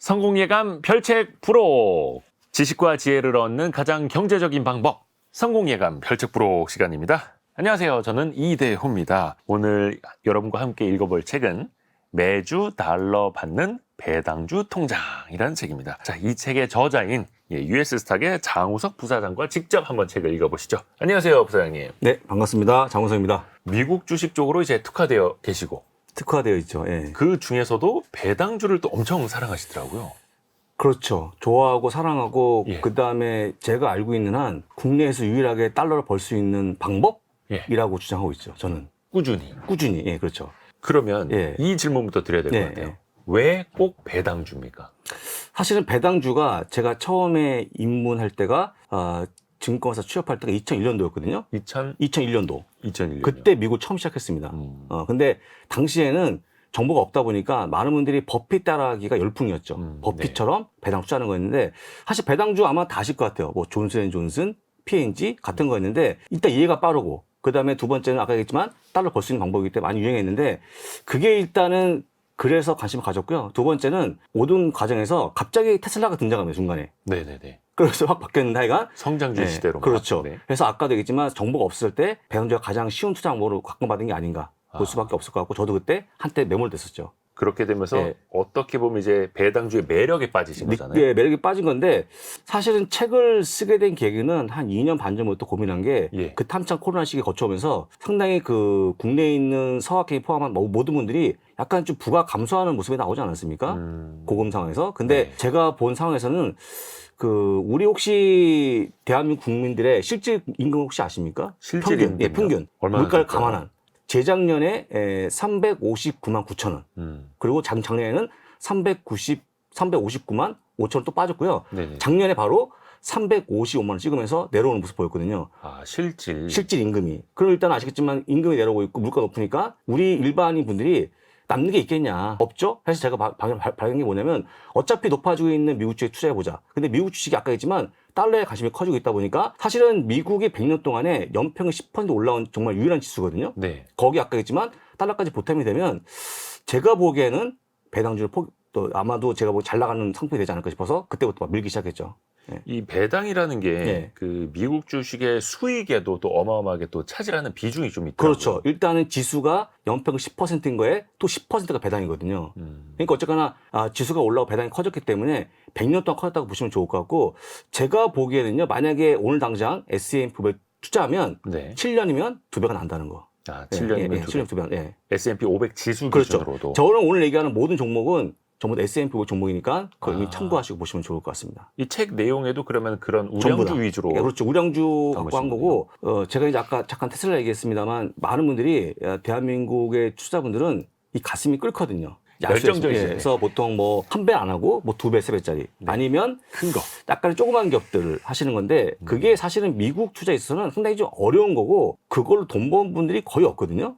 성공예감 별책 프로. 지식과 지혜를 얻는 가장 경제적인 방법. 성공예감 별책 프로 시간입니다. 안녕하세요. 저는 이대호입니다. 오늘 여러분과 함께 읽어볼 책은 매주 달러 받는 배당주 통장이라는 책입니다. 자, 이 책의 저자인 US스탁의 장우석 부사장과 직접 한번 책을 읽어보시죠. 안녕하세요, 부사장님. 네, 반갑습니다. 장우석입니다. 미국 주식 쪽으로 이제 특화되어 계시고 특화되어 있죠. 예. 그 중에서도 배당주를 또 엄청 사랑하시더라고요. 그렇죠. 좋아하고 사랑하고 예. 그다음에 제가 알고 있는 한 국내에서 유일하게 달러를 벌 수 있는 방법이라고 주장하고 있죠. 저는 꾸준히. 예, 그렇죠. 그러면 예. 이 질문부터 드려야 될 것 예, 같아요. 예. 왜 꼭 배당주입니까? 사실은 배당주가 제가 처음에 입문할 때가 증권사 취업할 때가 2001년도였거든요. 2001년도. 2001년. 그때 미국 처음 시작했습니다. 근데 당시에는 정보가 없다 보니까 많은 분들이 버핏 따라하기가 열풍이었죠. 버핏처럼 배당 투자하는 거였는데 사실 배당주 아마 다 아실 것 같아요. 뭐 존슨앤존슨, P&G 같은 거였는데 일단 이해가 빠르고 그다음에 두 번째는 아까 얘기했지만 달러 벌 수 있는 방법이기 때문에 많이 유행했는데 그게 일단은 그래서 관심을 가졌고요. 두 번째는 모든 과정에서 갑자기 테슬라가 등장하면 중간에. 네네네. 그래서 확 바뀌었는데 하여간 성장주 네, 시대로. 그렇죠. 네. 그래서 아까도 얘기했지만 정보가 없을 때 배당주가 가장 쉬운 투자 방법으로 각광받은 게 아닌가 볼 수밖에 없을 것 같고 저도 그때 한때 매몰됐었죠. 그렇게 되면서 네. 어떻게 보면 이제 배당주의 매력에 빠지신 거잖아요. 네, 매력이 빠진 건데 사실은 책을 쓰게 된 계기는 한 2년 반 전부터 고민한 게 그 한창 코로나 시기 거쳐오면서 상당히 그 국내에 있는 서학회의 포함한 모든 분들이 약간 좀 부가 감소하는 모습이 나오지 않았습니까? 고금 상황에서. 근데 제가 본 상황에서는 우리 혹시 대한민국 국민들의 실질 임금 혹시 아십니까? 실질 평균. 예, 평균. 물가를 될까요? 감안한. 재작년에 359만 9천 원. 그리고 작년에는 359만 5천 원 또 빠졌고요. 네네. 작년에 바로 355만 원 찍으면서 내려오는 모습 보였거든요. 아, 실질 임금이. 그럼 일단 아시겠지만 임금이 내려오고 있고 물가 높으니까 우리 일반인 분들이 남는 게 있겠냐. 없죠? 그래서 제가 발견한 게 뭐냐면 어차피 높아지고 있는 미국 주식에 투자해보자. 근데 미국 주식이 아까 했지만 달러에 관심이 커지고 있다 보니까 사실은 미국이 100년 동안에 연평균 10% 올라온 정말 유일한 지수거든요. 네. 거기 아까 했지만 달러까지 보탬이 되면 제가 보기에는 배당주를 또 아마도 제가 잘 나가는 상품이 되지 않을까 싶어서 그때부터 막 밀기 시작했죠. 예. 이 배당이라는 게 네. 그 미국 주식의 수익에도 또 어마어마하게 또 차지하는 비중이 좀 있더라고요. 그렇죠. 일단은 지수가 연평균 10%인 거에 또 10%가 배당이거든요. 그러니까 어쨌거나 지수가 올라오고 배당이 커졌기 때문에 100년 동안 커졌다고 보시면 좋을 것 같고 제가 보기에는요. 만약에 오늘 당장 S&P 500 투자하면 네. 7년이면 2배가 난다는 거. 아, 7년이면 7년 2배. 예. S&P 500 지수 그렇죠. 기준으로도. 저는 오늘 얘기하는 모든 종목은 전부 S&P 500 종목이니까 그걸 이미 참고하시고 보시면 좋을 것 같습니다. 이 책 내용에도 그러면 그런 전부 우량주 다. 위주로. 예, 그렇죠. 우량주 갖고 한 담으신 거고 제가 이제 아까 잠깐 테슬라 얘기했습니다만 많은 분들이 대한민국의 투자분들은 이 가슴이 끓거든요. 열정적이시네. 그래서 보통 뭐 한 배 안 하고 뭐 2배, 3배짜리 아니면 큰 거. 약간의 조그만 기업들을 하시는 건데 그게 사실은 미국 투자에 있어서는 상당히 좀 어려운 거고 그걸로 돈 버는 분들이 거의 없거든요.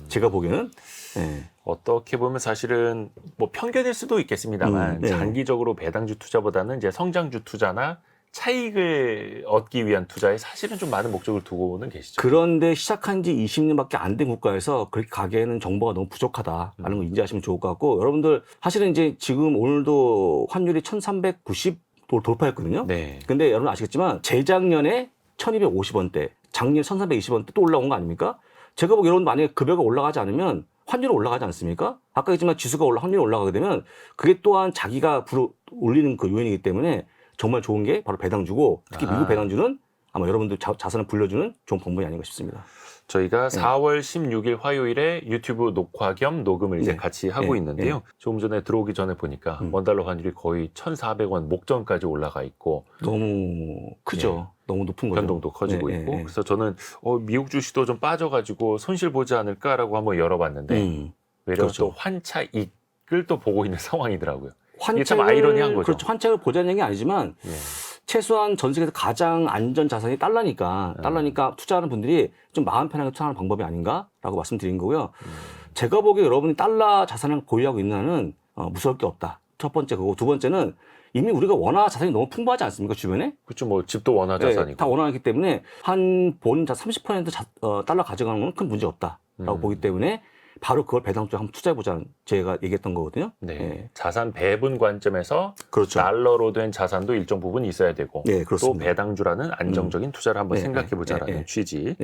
제가 보기에는. 예. 어떻게 보면 사실은 뭐 편견일 수도 있겠습니다만 네. 장기적으로 배당주 투자보다는 이제 성장주 투자나 차익을 얻기 위한 투자에 사실은 좀 많은 목적을 두고는 계시죠. 그런데 시작한 지 20년밖에 안 된 국가에서 그렇게 가기에는 정보가 너무 부족하다라는 걸 인지하시면 좋을 것 같고 여러분들 사실은 이제 지금 오늘도 환율이 1390도 돌파했거든요. 네. 근데 여러분 아시겠지만 재작년에 1250원대, 작년 1320원대 또 올라온 거 아닙니까? 제가 보기에 여러분 만약에 급여가 올라가지 않으면 환율이 올라가지 않습니까? 아까 했지만 지수가 환율이 올라가게 되면 그게 또한 자기가 올리는 그 요인이기 때문에 정말 좋은 게 바로 배당주고 특히 미국 배당주는 아마 여러분들 자산을 불려주는 좋은 방법이 아닌가 싶습니다. 저희가 4월 16일 화요일에 유튜브 녹화 겸 녹음을 이제 네. 같이 하고 네. 있는데요. 조금 전에 들어오기 전에 보니까 원달러 환율이 거의 1,400원 목전까지 올라가 있고 너무 크죠. 너무 높은 거죠. 변동도 커지고 네, 있고 네, 네. 그래서 저는 미국 주식도 좀 빠져가지고 손실 보지 않을까라고 한번 열어봤는데 외려 그렇죠. 또 환차익을 또 보고 있는 상황이더라고요. 이게 참 아이러니한 거죠. 그렇죠. 환차익을 보자는 얘기 아니지만 예. 최소한 전 세계에서 가장 안전 자산이 달러니까 투자하는 분들이 좀 마음 편하게 투자하는 방법이 아닌가라고 말씀드린 거고요. 제가 보기에 여러분이 달러 자산을 보유하고 있는 한은 무서울 게 없다. 첫 번째 그거. 두 번째는 이미 우리가 원화 자산이 너무 풍부하지 않습니까? 주변에? 그렇죠. 뭐 집도 원화 자산이고. 네, 다 원화이기 때문에 한 본 30% 달러 가져가는 건 큰 문제 없다라고 보기 때문에 바로 그걸 배당 쪽에 한번 투자해보자는 제가 얘기했던 거거든요. 네. 예. 자산 배분 관점에서 그렇죠. 달러로 된 자산도 일정 부분 있어야 되고 네, 또 그렇습니다. 배당주라는 안정적인 투자를 한번 생각해보자라는 취지.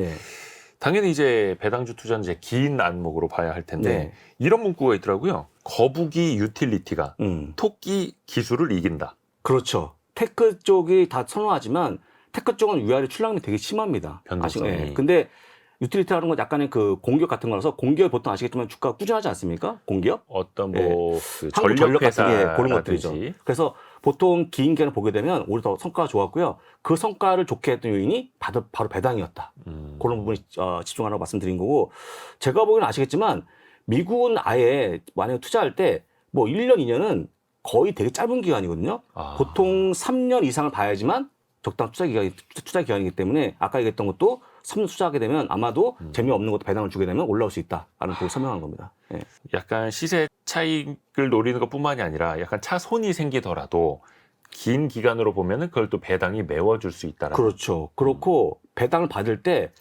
당연히 이제 배당주 투자는 이제 긴 안목으로 봐야 할 텐데 이런 문구가 있더라고요. 거북이 유틸리티가 토끼 기술을 이긴다. 그렇죠. 테크 쪽이 다 선호하지만 테크 쪽은 위아래 출랑이 되게 심합니다. 변동성이. 근데 유틸리티라는 건 약간의 그 공기업 같은 거라서 공기업 보통 아시겠지만 주가가 꾸준하지 않습니까? 공기업? 어떤 뭐 그 한국 전력 같은 그런 전력회사라든지 것들이죠. 그래서 보통 긴 기간을 보게 되면 오히려 더 성과가 좋았고요. 그 성과를 좋게 했던 요인이 바로 배당이었다. 그런 부분에 집중하라고 말씀드린 거고, 제가 보기에는 아시겠지만 미국은 아예 만약에 투자할 때 뭐 1년, 2년은 거의 되게 짧은 기간이거든요. 보통 3년 이상을 봐야지만 적당한 투자 기간이기 때문에 아까 얘기했던 것도 3년 투자하게 되면 아마도 재미없는 것도 배당을 주게 되면 올라올 수 있다라는 걸 설명한 겁니다. 예. 약간 시세 차익을 노리는 것뿐만이 아니라 약간 차손이 생기더라도 긴 기간으로 보면은 그걸 또 배당이 메워줄 수 있다라는. 그렇죠. 그렇고 배당을 받을 때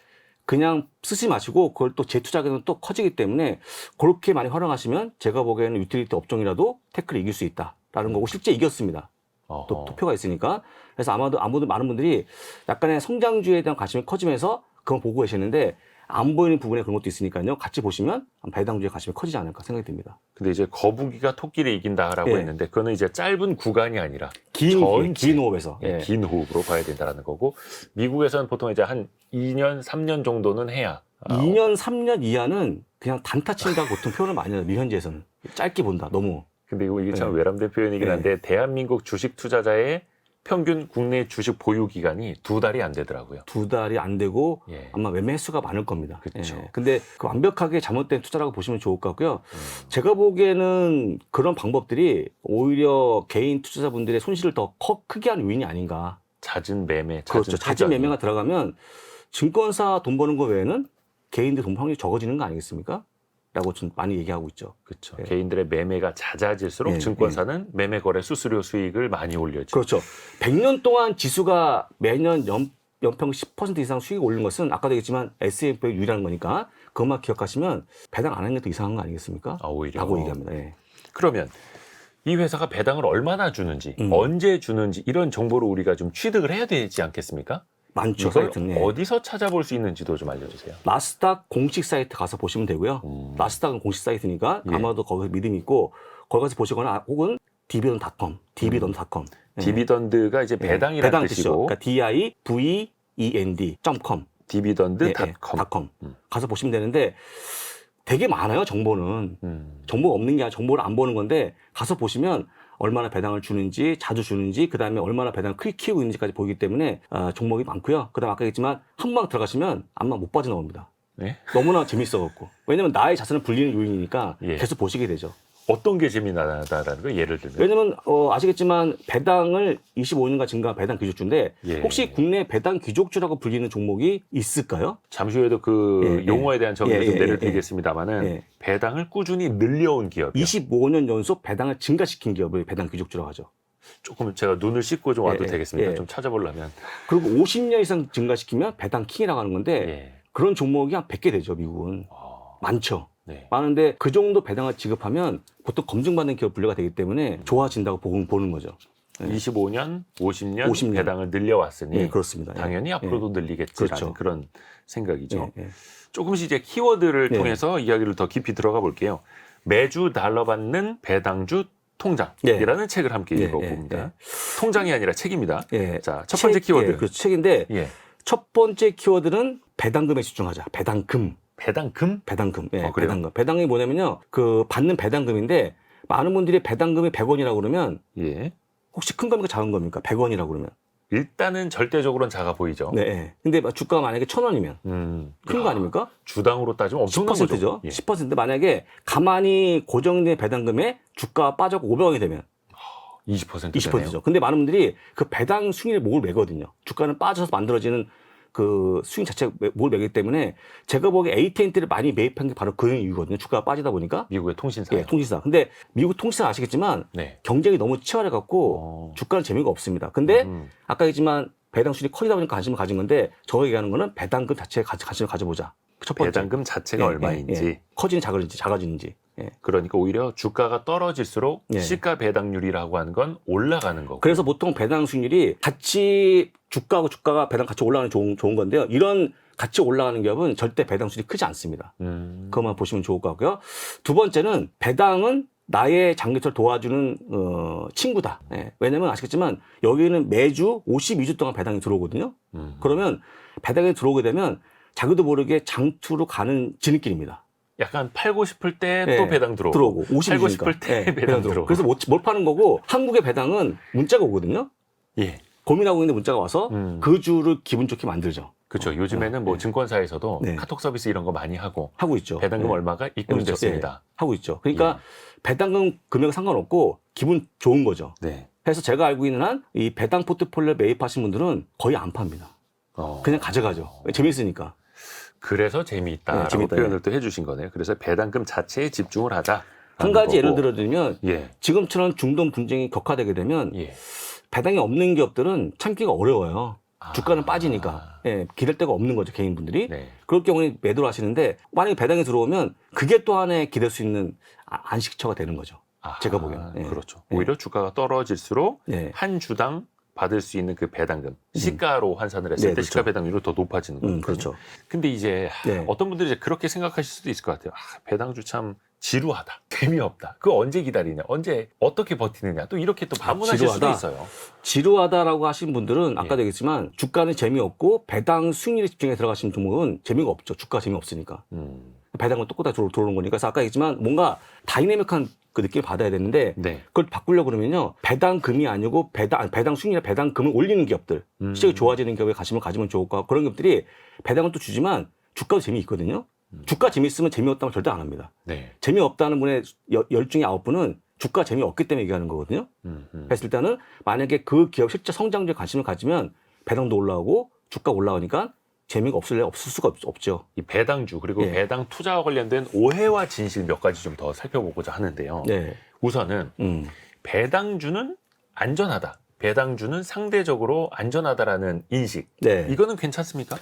그냥 쓰지 마시고 그걸 또 재투자하게는 또 커지기 때문에 그렇게 많이 활용하시면 제가 보기에는 유틸리티 업종이라도 테크를 이길 수 있다라는 거고, 실제 이겼습니다. 또 투표가 있으니까. 그래서 아마도 많은 분들이 약간의 성장주에 대한 관심이 커지면서 그건 보고 계시는데 안 보이는 부분에 그런 것도 있으니까요. 같이 보시면 배당주에 관심이 커지지 않을까 생각이 듭니다. 근데 이제 거북이가 토끼를 이긴다라고 했는데 그거는 이제 짧은 구간이 아니라 긴 호흡에서. 긴 호흡으로 봐야 된다라는 거고, 미국에서는 보통 이제 한 2년, 3년 정도는 해야. 2년, 3년 이하는 그냥 단타 친다고 보통 표현을 많이 해요. 미현지에서는. 짧게 본다. 너무. 근데 이게 참 외람된 표현이긴 한데 대한민국 주식 투자자의 평균 국내 주식 보유 기간이 2달이 안 되더라고요. 2달이 안 되고 아마 매매 횟수가 많을 겁니다. 그렇죠. 근데 그 완벽하게 잘못된 투자라고 보시면 좋을 것 같고요. 제가 보기에는 그런 방법들이 오히려 개인 투자자분들의 손실을 더 크게 하는 요인이 아닌가. 잦은 매매, 그렇죠. 잦은 매매가 들어가면 증권사 돈 버는 거 외에는 개인들 돈 확률이 적어지는 거 아니겠습니까? 라고 좀 많이 얘기하고 있죠. 그렇죠. 개인들의 매매가 잦아질수록 증권사는 매매 거래 수수료 수익을 많이 올려죠. 그렇죠. 100년 동안 지수가 매년 연평 10% 이상 수익을 올린 것은 아까도 얘기했지만 S&P의 유일한 거니까 그것만 기억하시면 배당 안 하는 게 더 이상한 거 아니겠습니까? 오히려. 라고 얘기합니다. 그러면 이 회사가 배당을 얼마나 주는지, 언제 주는지 이런 정보를 우리가 좀 취득을 해야 되지 않겠습니까? 많죠. 이걸 사이트는. 어디서 찾아볼 수 있는지도 좀 알려주세요. 나스닥 공식 사이트 가서 보시면 되고요. 나스닥은 공식 사이트니까 아마도 거기서 믿음이 있고 거기 가서 보시거나 혹은 dividend.com. 디비던드가 이제 배당이라는 뜻이고. 그러니까 DIVEND.com. dividend.com. 가서 보시면 되는데 되게 많아요, 정보는. 정보가 없는 게 아니라 정보를 안 보는 건데 가서 보시면 얼마나 배당을 주는지, 자주 주는지, 그 다음에 얼마나 배당을 크게 키우고 있는지까지 보이기 때문에 종목이 많고요. 그 다음에 아까 얘기했지만 한 방 들어가시면 아마 못 빠져나옵니다. 너무나 재밌어갖고. 왜냐면 나의 자산을 불리는 요인이니까 계속 보시게 되죠. 어떤 게 재미나다라는 거 예를 들면? 왜냐면 아시겠지만 배당을 25년간 증가한 배당 귀족주인데 혹시 국내 배당 귀족주라고 불리는 종목이 있을까요? 잠시 후에도 그 용어에 대한 정의를 좀 내려드리겠습니다만은 배당을 꾸준히 늘려온 기업이요. 25년 연속 배당을 증가시킨 기업을 배당 귀족주라고 하죠. 조금 제가 눈을 씻고 좀 와도 되겠습니까? 좀 찾아보려면. 그리고 50년 이상 증가시키면 배당 킹이라고 하는 건데 그런 종목이 한 100개 되죠, 미국은. 많죠. 많은데 그 정도 배당을 지급하면 보통 검증받는 기업 분류가 되기 때문에 좋아진다고 보는 거죠. 25년, 50년 배당을 늘려왔으니 그렇습니다. 당연히 앞으로도 늘리겠지라는 그렇죠. 그런 생각이죠. 조금씩 이제 키워드를 통해서 이야기를 더 깊이 들어가 볼게요. 매주 달러 받는 배당주 통장이라는 책을 함께 읽어봅니다. 통장이 아니라 책입니다. 자, 첫 번째 키워드. 그렇죠. 책인데 첫 번째 키워드는 배당금에 집중하자. 배당금. 배당금? 배당금. 배당금. 배당금이 뭐냐면요. 그 받는 배당금인데 많은 분들이 배당금이 100원이라고 그러면 혹시 큰 겁니까 작은 겁니까? 100원이라고 그러면. 일단은 절대적으로는 작아 보이죠. 근데 주가가 만약에 1,000원이면 큰 거 아닙니까? 주당으로 따지면 엄청난 10%죠. 10%. 만약에 가만히 고정된 배당금에 주가가 빠져고 500원이 되면 20%죠. 근데 많은 분들이 그 배당 수익률에 목을 매거든요. 주가는 빠져서 만들어지는 그 수익 자체가 목을 매기 때문에 제가 보기에 AT&T를 많이 매입한 게 바로 그 이유거든요. 주가가 빠지다 보니까. 미국의 통신사. 통신사. 근데 미국 통신사 아시겠지만 경쟁이 너무 치열해갖고 주가는 재미가 없습니다. 근데 아까 얘기했지만 배당 수익이 커지다 보니까 관심을 가진 건데 저가 얘기하는 거는 배당금 자체에 관심을 가져보자. 첫 번째. 배당금 자체가 얼마인지. 커지는지 작아지는지. 예. 그러니까 오히려 주가가 떨어질수록 예. 시가 배당률이라고 하는 건 올라가는 거고. 그래서 보통 배당 수익률이 같이 주가가 배당 같이 올라가는 게 좋은 건데요. 이런 같이 올라가는 기업은 절대 배당 수익이 크지 않습니다. 그것만 보시면 좋을 것 같고요. 두 번째는 배당은 나의 장기철 도와주는 친구다. 예. 왜냐면 아시겠지만 여기는 매주 52주 동안 배당이 들어오거든요. 그러면 배당이 들어오게 되면 자기도 모르게 장투로 가는 지름길입니다. 약간 팔고 싶을 때 또 배당 들어오고 52주니까. 팔고 싶을 때 배당 들어오고. 그래서 뭘 파는 거고 한국의 배당은 문자가 오거든요. 예. 고민하고 있는데 문자가 와서 그 주를 기분 좋게 만들죠. 그렇죠. 요즘에는 뭐 증권사에서도 카톡 서비스 이런 거 많이 하고 있죠. 배당금 얼마가 입금됐습니다. 하고 있죠. 그러니까 배당금 금액 상관없고 기분 좋은 거죠. 네. 그래서 제가 알고 있는 한 이 배당 포트폴리오 매입하신 분들은 거의 안 팝니다. 그냥 가져가죠. 재미있으니까. 그래서 재미있다라고 재밌다, 표현을 또 해주신 거네요. 그래서 배당금 자체에 집중을 하자. 한 가지 예를 들어드리면 예. 지금처럼 중동 분쟁이 격화되게 되면 예. 배당이 없는 기업들은 참기가 어려워요. 주가는 빠지니까. 예, 기댈 데가 없는 거죠, 개인분들이. 네. 그럴 경우에 매도를 하시는데 만약에 배당이 들어오면 그게 또 하나의 기댈 수 있는 안식처가 되는 거죠. 제가 보기에는. 예. 그렇죠. 오히려 주가가 떨어질수록 예. 한 주당 받을 수 있는 그 배당금, 시가로 환산을 했을 때 그렇죠. 시가 배당률이 더 높아지는 거죠. 그렇죠. 근데 이제 네. 어떤 분들이 이제 그렇게 생각하실 수도 있을 것 같아요. 배당주 참 지루하다, 재미없다. 그거 언제 기다리냐, 언제 어떻게 버티느냐, 또 이렇게 또 반문하실 수도 있어요. 지루하다라고 하신 분들은 아까도 얘기했지만 주가는 재미없고 배당 수익률에 집중해 들어가시는 종목은 재미가 없죠. 주가가 재미없으니까. 배당은 똑같이 들어오는 거니까. 그래서 아까 얘기했지만 뭔가 다이내믹한 그 느낌을 받아야 되는데 네. 그걸 바꾸려고 그러면요. 배당금이 아니고 배당 수익률에 배당금을 올리는 기업들, 실적이 좋아지는 기업에 관심을 가지면 좋을 것 같고 그런 기업들이 배당은 또 주지만 주가도 재미있거든요. 주가 재미있으면 재미없다면 절대 안 합니다. 네. 재미없다는 분의 10중에 9분은 주가 재미없기 때문에 얘기하는 거거든요. 그래서 일단은 만약에 그 기업 실제 성장주에 관심을 가지면 배당도 올라오고 주가 올라오니까 재미가 없을 수가 없죠. 이 배당주 그리고 예. 배당 투자와 관련된 오해와 진실 몇 가지 좀 더 살펴보고자 하는데요. 네. 우선은 배당주는 안전하다. 배당주는 상대적으로 안전하다라는 인식. 네. 이거는 괜찮습니까?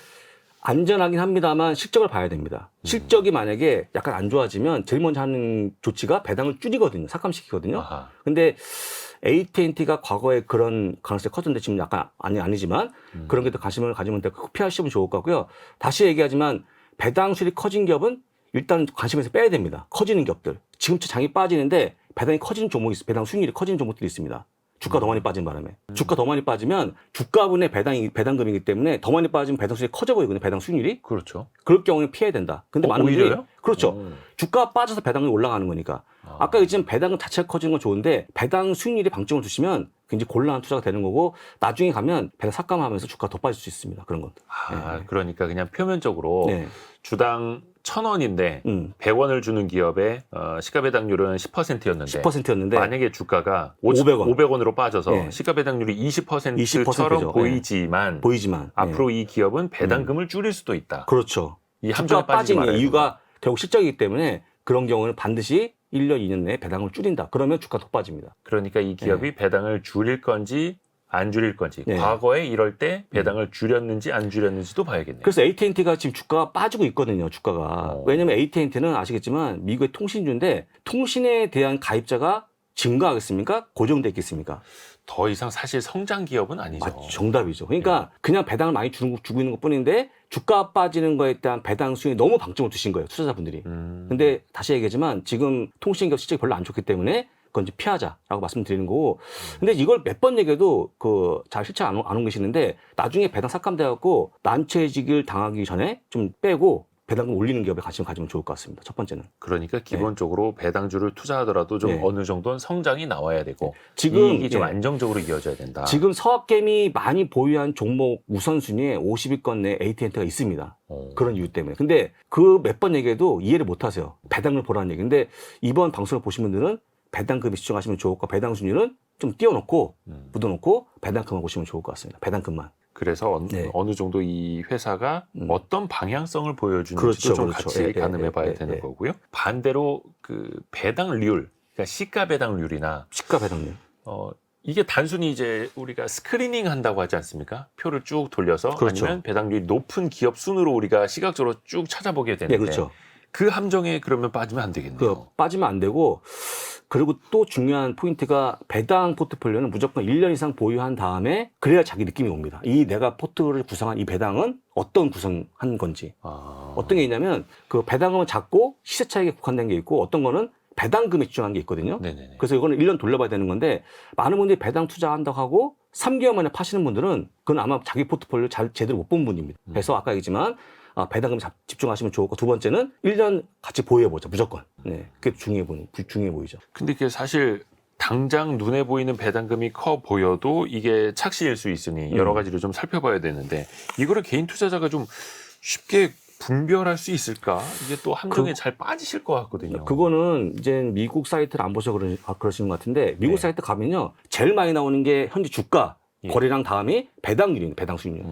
안전하긴 합니다만 실적을 봐야 됩니다. 실적이 만약에 약간 안 좋아지면 제일 먼저 하는 조치가 배당을 줄이거든요. 삭감시키거든요. 아하. 근데 AT&T가 과거에 그런 가능성이 컸는데 지금 약간 아니지만 그런 게 더 관심을 가지면 피하시면 좋을 것 같고요. 다시 얘기하지만 배당 수익이 커진 기업은 일단 관심에서 빼야 됩니다. 커지는 기업들. 지금부터 장이 빠지는데 배당이 커지는 종목이 있어요. 배당 수익률이 커지는 종목들이 있습니다. 주가 더 많이 빠진 바람에. 주가 더 많이 빠지면 주가분의 배당금이기 때문에 더 많이 빠지면 배당 수익이 커져 보이거든요. 배당 수익률이. 그렇죠. 그럴 경우는 피해야 된다. 근데 많은 분들이 오히려요? 그렇죠. 주가가 빠져서 배당이 올라가는 거니까. 아까 얘기했지만 배당은 자체가 커지는 건 좋은데 배당 수익률에 방점을 두시면 굉장히 곤란한 투자가 되는 거고 나중에 가면 배당 삭감하면서 주가가 더 빠질 수 있습니다. 그런 건. 그러니까 그냥 표면적으로 네. 주당 1,000원인데 100원을 주는 기업의 시가 배당률은 10%였는데 10%였는데 만약에 주가가 500원. 500원으로 빠져서 네. 시가 배당률이 20%처럼 20%죠. 보이지만 보이지만 앞으로 이 기업은 배당금을 줄일 수도 있다. 그렇죠. 이 함정에 주가 빠지지 빠진 말아야 이유가 결국 실적이기 때문에 그런 경우는 반드시 1년, 2년 내에 배당을 줄인다. 그러면 주가 더 빠집니다. 그러니까 이 기업이 배당을 줄일 건지 안 줄일 건지 네. 과거에 이럴 때 배당을 줄였는지 안 줄였는지도 봐야겠네요. 그래서 AT&T가 지금 주가가 빠지고 있거든요. 주가가. 왜냐하면 AT&T는 아시겠지만 미국의 통신주인데 통신에 대한 가입자가 증가하겠습니까? 고정돼 있겠습니까? 더 이상 사실 성장 기업은 아니죠. 맞죠. 정답이죠. 그러니까 그냥 배당을 많이 주고 있는 것뿐인데 주가 빠지는 거에 대한 배당 수익에 너무 방점을 두신 거예요. 투자자분들이. 근데 다시 얘기하지만 지금 통신기업 실적이 별로 안 좋기 때문에 그건 이제 피하자라고 말씀드리는 거고. 근데 이걸 몇 번 얘기해도 잘 실체 안 옮기시는데 나중에 배당 삭감돼갖고 난처해지길 당하기 전에 좀 빼고 배당금 올리는 기업에 관심을 가지면 좋을 것 같습니다. 첫 번째는. 그러니까 기본적으로 배당주를 투자하더라도 좀 어느 정도는 성장이 나와야 되고 지금 이익이 좀 안정적으로 이어져야 된다. 지금 서학개미 많이 보유한 종목 우선순위에 50위권 내 AT&T가 있습니다. 그런 이유 때문에. 근데 그 몇 번 얘기해도 이해를 못 하세요. 배당을 보라는 얘기인데 이번 방송을 보신 분들은 배당금에 집중하시면 좋을 것 같고 배당 순위는 좀 띄워놓고 묻어놓고 배당금만 보시면 좋을 것 같습니다. 배당금만. 그래서 어느 정도 이 회사가 어떤 방향성을 보여주는지도 좀 같이 가늠해 봐야 되는 거고요. 반대로 그 배당률, 그러니까 시가 배당률이나 시가 배당률. 이게 단순히 이제 우리가 스크리닝 한다고 하지 않습니까? 표를 쭉 돌려서 그렇죠. 아니면 배당률이 높은 기업 순으로 우리가 시각적으로 쭉 찾아보게 되는데 네, 그렇죠. 그 함정에 그러면 빠지면 안 되겠네요. 빠지면 안 되고, 그리고 또 중요한 포인트가 배당 포트폴리오는 무조건 1년 이상 보유한 다음에 그래야 자기 느낌이 옵니다. 이 내가 포트를 구성한 이 배당은 어떤 구성한 건지. 어떤 게 있냐면 그 배당금은 작고 시세 차익에 국한된 게 있고 어떤 거는 배당금에 집중한 게 있거든요. 네네네. 그래서 이거는 1년 돌려봐야 되는 건데 많은 분들이 배당 투자한다고 하고 3개월 만에 파시는 분들은 그건 아마 자기 포트폴리오 제대로 못 본 분입니다. 그래서 아까 얘기했지만 배당금 집중하시면 좋고 두 번째는 1년 같이 보유해보자 무조건. 네, 그게 중요해 보이죠. 근데 이게 사실 당장 눈에 보이는 배당금이 커 보여도 이게 착시일 수 있으니 여러 가지를 좀 살펴봐야 되는데 이거를 개인 투자자가 좀 쉽게 분별할 수 있을까? 이게 또 함정에 잘 빠지실 것 같거든요. 그거는 이제 미국 사이트를 안 보셔서 그러시는 것 같은데 미국 사이트 가면요 제일 많이 나오는 게 현재 주가 거래량 다음이 배당률입니다. 배당 수익률.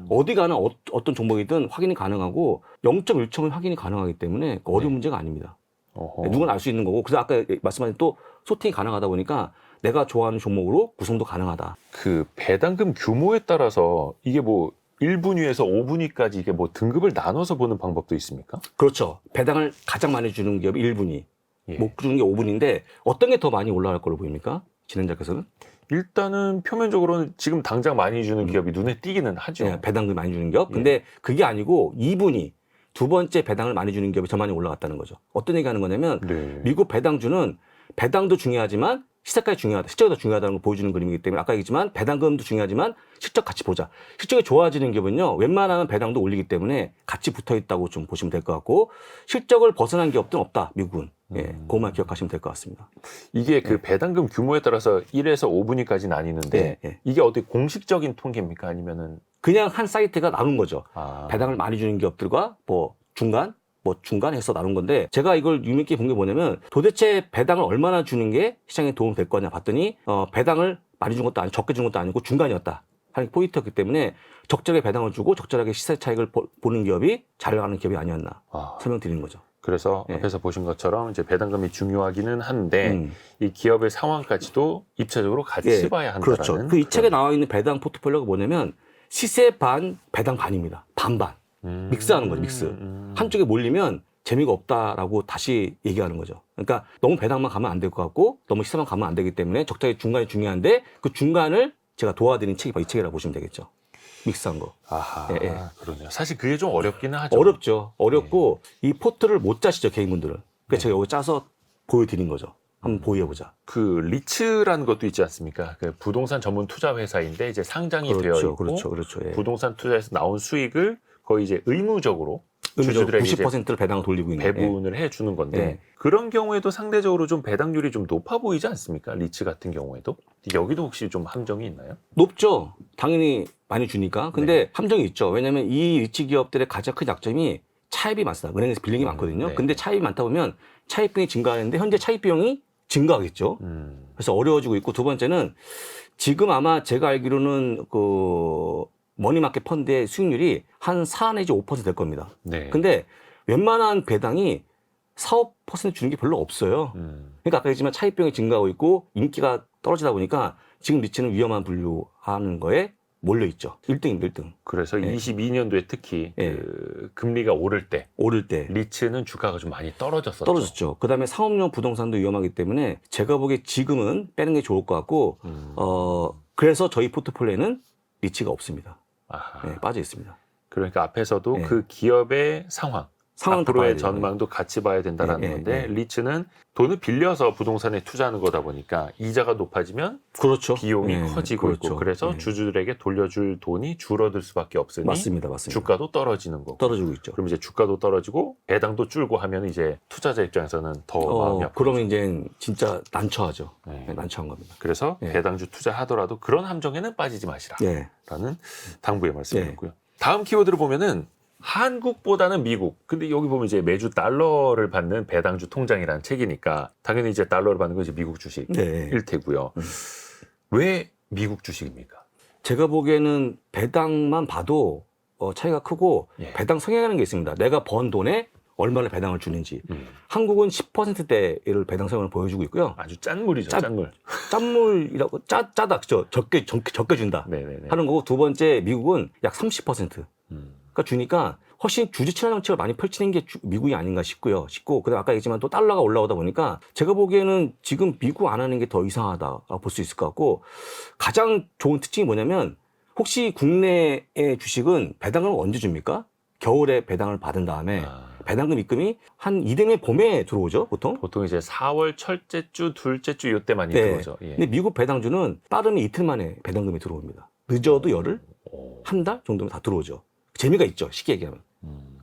어디 가나 어떤 종목이든 확인이 가능하고 0.1초면 확인이 가능하기 때문에 어려운 문제가 아닙니다. 누구나 알 수 있는 거고. 그래서 아까 말씀하신 또 소팅이 가능하다 보니까 내가 좋아하는 종목으로 구성도 가능하다. 그 배당금 규모에 따라서 이게 뭐 1분위에서 5분위까지 이게 뭐 등급을 나눠서 보는 방법도 있습니까? 그렇죠. 배당을 가장 많이 주는 기업이 1분위. 예. 못 주는 게 5분인데 어떤 게 더 많이 올라갈 걸로 보입니까? 진행자께서는? 일단은 표면적으로는 지금 당장 많이 주는 기업이 눈에 띄기는 하죠. 네, 배당금 많이 주는 기업. 근데 그게 아니고 2분위. 두 번째 배당을 많이 주는 기업이 더 많이 올라갔다는 거죠. 어떤 얘기 하는 거냐면 네. 미국 배당주는 배당도 중요하지만 시세까지 중요하다. 실적이 더 중요하다는 걸 보여주는 그림이기 때문에 아까 얘기했지만 배당금도 중요하지만 실적 같이 보자. 실적이 좋아지는 기업은요. 웬만하면 배당도 올리기 때문에 같이 붙어 있다고 좀 보시면 될 것 같고 실적을 벗어난 기업들은 없다. 미국은. 예, 그것만 기억하시면 될 것 같습니다. 이게 그 배당금 규모에 따라서 1에서 5분위까지 나뉘는데 이게 어떻게 공식적인 통계입니까? 아니면은 그냥 한 사이트가 나눈 거죠. 아. 배당을 많이 주는 기업들과 뭐 중간해서 나눈 건데 제가 이걸 유명하게 본 게 뭐냐면 도대체 배당을 얼마나 주는 게 시장에 도움 될 거냐 봤더니 배당을 많이 준 것도 아니고 적게 준 것도 아니고 중간이었다 하는 게 포인트였기 때문에 적절하게 배당을 주고 적절하게 시세 차익을 보는 기업이 잘 나가는 기업이 아니었나 설명드리는 거죠. 그래서 앞에서 보신 것처럼 이제 배당금이 중요하기는 한데 이 기업의 상황까지도 입체적으로 같이 봐야 한다는. 그렇죠. 그 이 책에 나와 있는 배당 포트폴리오가 뭐냐면 시세 반, 배당 반입니다. 반반. 믹스하는 거죠. 믹스. 한쪽에 몰리면 재미가 없다라고 다시 얘기하는 거죠. 그러니까 너무 배당만 가면 안 될 것 같고 너무 시세만 가면 안 되기 때문에 적당히 중간이 중요한데 그 중간을 제가 도와드리는 책이 바로 이 책이라고 보시면 되겠죠. 믹스한 거. 아하, 그러네요. 사실 그게 좀 어렵기는 하죠. 어렵죠. 어렵고 이 포트를 못 짜시죠, 개인분들은. 그래서 제가 여기 짜서 보여드린 거죠. 한번 보여보자. 그 리츠라는 것도 있지 않습니까? 그 부동산 전문 투자 회사인데 이제 상장이 되어 있고 그렇죠. 예. 부동산 투자에서 나온 수익을 거의 이제 의무적으로 주주들에게 90%를 배당을 돌리고 있는 배분을 해주는 건데 그런 경우에도 상대적으로 좀 배당률이 좀 높아 보이지 않습니까? 리츠 같은 경우에도 여기도 혹시 좀 함정이 있나요? 높죠. 당연히 많이 주니까. 근데 함정이 있죠. 왜냐하면 이 리츠 기업들의 가장 큰 약점이 차입이 많습니다. 은행에서 빌린 게 많거든요. 근데 차입이 많다 보면 차입 비용이 증가하는데 현재 차입 비용이 증가하겠죠. 그래서 어려워지고 있고 두 번째는 지금 아마 제가 알기로는 그 머니마켓 펀드의 수익률이 한 4 내지 5% 될 겁니다. 근데 웬만한 배당이 4, 5% 주는 게 별로 없어요. 그러니까 아까 얘기했지만 차입 비용이 증가하고 있고 인기가 떨어지다 보니까 지금 리츠는 위험한 분류하는 거에 몰려있죠. 1등입니다, 1등. 그래서 22년도에 특히 그 금리가 오를 때 리츠는 주가가 좀 많이 떨어졌죠. 그 다음에 상업용 부동산도 위험하기 때문에 제가 보기에 지금은 빼는 게 좋을 것 같고 그래서 저희 포트폴리오에는 리츠가 없습니다. 빠져 있습니다. 그러니까 앞에서도 그 기업의 상황 앞으로의 전망도 같이 봐야 된다는 건데 리츠는 돈을 빌려서 부동산에 투자하는 거다 보니까 이자가 높아지면 비용이 커지고 있고 그래서 주주들에게 돌려줄 돈이 줄어들 수밖에 없으니 맞습니다. 주가도 떨어지는 거고 떨어지고 있죠. 그럼 이제 주가도 떨어지고 배당도 줄고 하면 이제 투자자 입장에서는 더 마음이 아프죠. 그러면 이제 진짜 난처하죠. 난처한 겁니다. 그래서 배당주 투자하더라도 그런 함정에는 빠지지 마시라라는 당부의 말씀이었고요. 다음 키워드를 보면은 한국보다는 미국. 근데 여기 보면 이제 매주 달러를 받는 배당주 통장이라는 책이니까 당연히 이제 달러를 받는 건 이제 미국 주식일 테고요. 왜 미국 주식입니까? 제가 보기에는 배당만 봐도 차이가 크고 배당 성향이라는 게 있습니다. 내가 번 돈의 얼마나 배당을 주는지. 한국은 10%대를 배당 사용을 보여주고 있고요. 아주 짠물이죠. 짠물. 짠물이라고 짜다 그죠? 적게 준다 네네네. 하는 거고 두 번째 미국은 약 30%. 그러니까 주니까 훨씬 주주 친화 정책을 많이 펼치는 게 미국이 아닌가 싶고 그다음 아까 얘기했지만 또 달러가 올라오다 보니까 제가 보기에는 지금 미국 안 하는 게 더 이상하다고 볼 수 있을 것 같고 가장 좋은 특징이 뭐냐면 혹시 국내의 주식은 배당을 언제 줍니까? 겨울에 배당을 받은 다음에 배당금 입금이 한 이듬해 봄에 들어오죠, 보통? 보통 이제 4월 첫째 주, 둘째 주 이때 많이 네. 들어오죠. 예. 근데 미국 배당주는 빠르면 이틀 만에 배당금이 들어옵니다. 늦어도 열흘? 한 달 정도면 다 들어오죠. 재미가 있죠, 쉽게 얘기하면.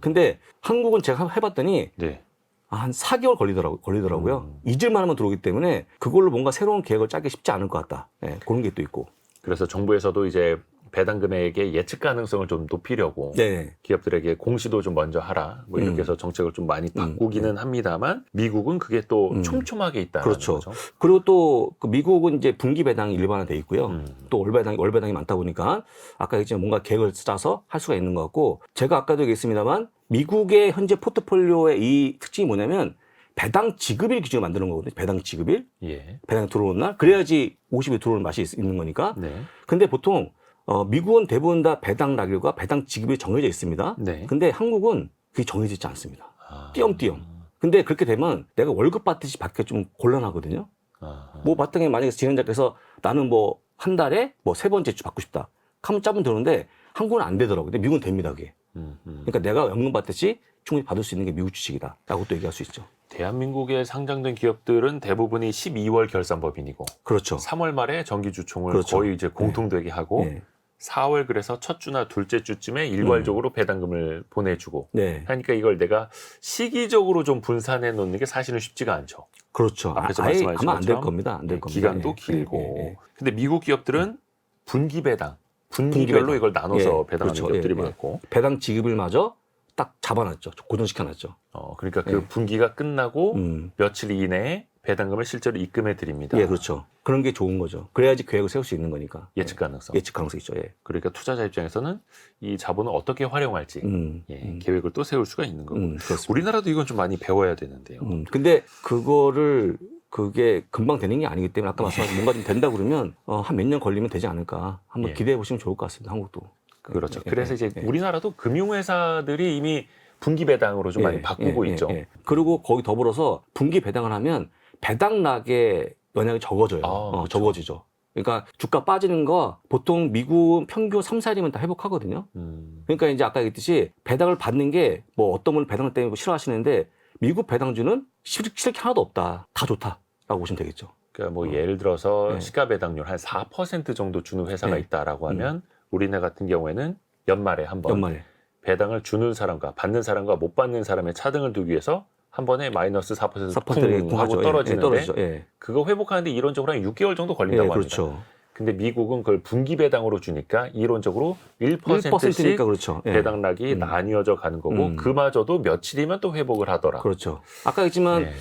근데 한국은 제가 해봤더니 네. 한 4개월 걸리더라고요. 잊을만 하면 들어오기 때문에 그걸로 뭔가 새로운 계획을 짜기 쉽지 않을 것 같다. 예, 그런 게 또 있고. 그래서 정부에서도 이제 배당 금액의 예측 가능성을 좀 높이려고 네. 기업들에게 공시도 좀 먼저 하라 뭐 이렇게 해서 정책을 좀 많이 바꾸기는 합니다만 미국은 그게 또 촘촘하게 있다는 그렇죠. 거죠. 그리고 또 그 미국은 이제 분기 배당이 일반화돼 있고요. 또 월 배당이 많다 보니까 아까 얘기했지만 뭔가 계획을 짜서 할 수가 있는 것 같고 제가 아까도 얘기했습니다만 미국의 현재 포트폴리오의 이 특징이 뭐냐면 배당 지급일 기준으로 만드는 거거든요. 배당 지급일. 예. 배당이 들어오는 날. 그래야지 50이 들어오는 맛이 있는 거니까. 네. 근데 보통 미국은 대부분 다 배당 낙일과 배당 지급이 정해져 있습니다. 네. 근데 한국은 그게 정해져 있지 않습니다. 띄엄띄엄. 근데 그렇게 되면 내가 월급 받듯이 받기 좀 곤란하거든요. 뭐 마땅히 만약에 진행자께서 나는 뭐 한 달에 뭐 세 번째 주 받고 싶다. 하면 짜면 되는데 한국은 안 되더라고요. 근데 미국은 됩니다, 그게. 그러니까 내가 연금 받듯이 충분히 받을 수 있는 게 미국 주식이다. 라고 또 얘기할 수 있죠. 대한민국에 상장된 기업들은 대부분이 12월 결산법인이고 그렇죠. 3월 말에 정기주총을 그렇죠. 거의 이제 공통되게 하고 네. 4월 그래서 첫 주나 둘째 주쯤에 일괄적으로 배당금을 보내주고 네. 하니까 이걸 내가 시기적으로 좀 분산해 놓는 게 사실은 쉽지가 않죠. 그렇죠. 앞에서 아예 말씀하신 아마 안 될 것처럼 겁니다. 안 될 겁니다. 기간도 예, 길고. 예, 예. 근데 미국 기업들은 분기 배당, 분기별로 배당. 이걸 나눠서 예, 배당하는 그렇죠. 기업들이 예, 예. 많고. 배당 지급을 마저 딱 잡아놨죠. 고정시켜놨죠. 그러니까 그 분기가 끝나고 음. 며칠 이내에 배당금을 실제로 입금해 드립니다. 예, 그렇죠. 그런 게 좋은 거죠. 그래야지 계획을 세울 수 있는 거니까. 예측 가능성. 예측 가능성 있죠. 예. 그러니까 투자자 입장에서는 이 자본을 어떻게 활용할지 계획을 또 세울 수가 있는 거고. 그렇습니다. 우리나라도 이건 좀 많이 배워야 되는데요. 근데 그게 금방 되는 게 아니기 때문에 아까 말씀하신 뭔가 좀 된다 그러면 한 몇 년 걸리면 되지 않을까. 한번 예. 기대해 보시면 좋을 것 같습니다. 한국도. 그렇죠. 예, 그래서 예, 이제 예. 우리나라도 금융회사들이 이미 분기 배당으로 좀 많이 바꾸고 있죠. 그리고 거기 더불어서 분기 배당을 하면 배당락의 영향이 적어져요. 그렇죠. 적어지죠. 그러니까 주가 빠지는 거 보통 미국은 평균 3, 4일이면 다 회복하거든요. 그러니까 이제 아까 얘기했듯이 배당을 받는 게 뭐 어떤 분은 배당 때문에 싫어하시는데 미국 배당주는 싫을 게 하나도 없다. 다 좋다라고 보시면 되겠죠. 그러니까 뭐 예를 들어서 네. 시가 배당률 한 4% 정도 주는 회사가 네. 있다라고 하면 우리나라 같은 경우에는 연말에 한번 연말에. 배당을 주는 사람과 받는 사람과 못 받는 사람의 차등을 두기 위해서 한 번에 마이너스 4% 4%를 쿵 하고 떨어지는데 떨어지죠. 예. 그거 회복하는데 이론적으로 한 6개월 정도 걸린다고 예, 합니다. 그렇죠. 근데 미국은 그걸 분기 배당으로 주니까 이론적으로 1%씩 1%니까 그렇죠. 예. 배당락이 나뉘어져 가는 거고 그마저도 며칠이면 또 회복을 하더라. 그렇죠. 아까 했지만 네.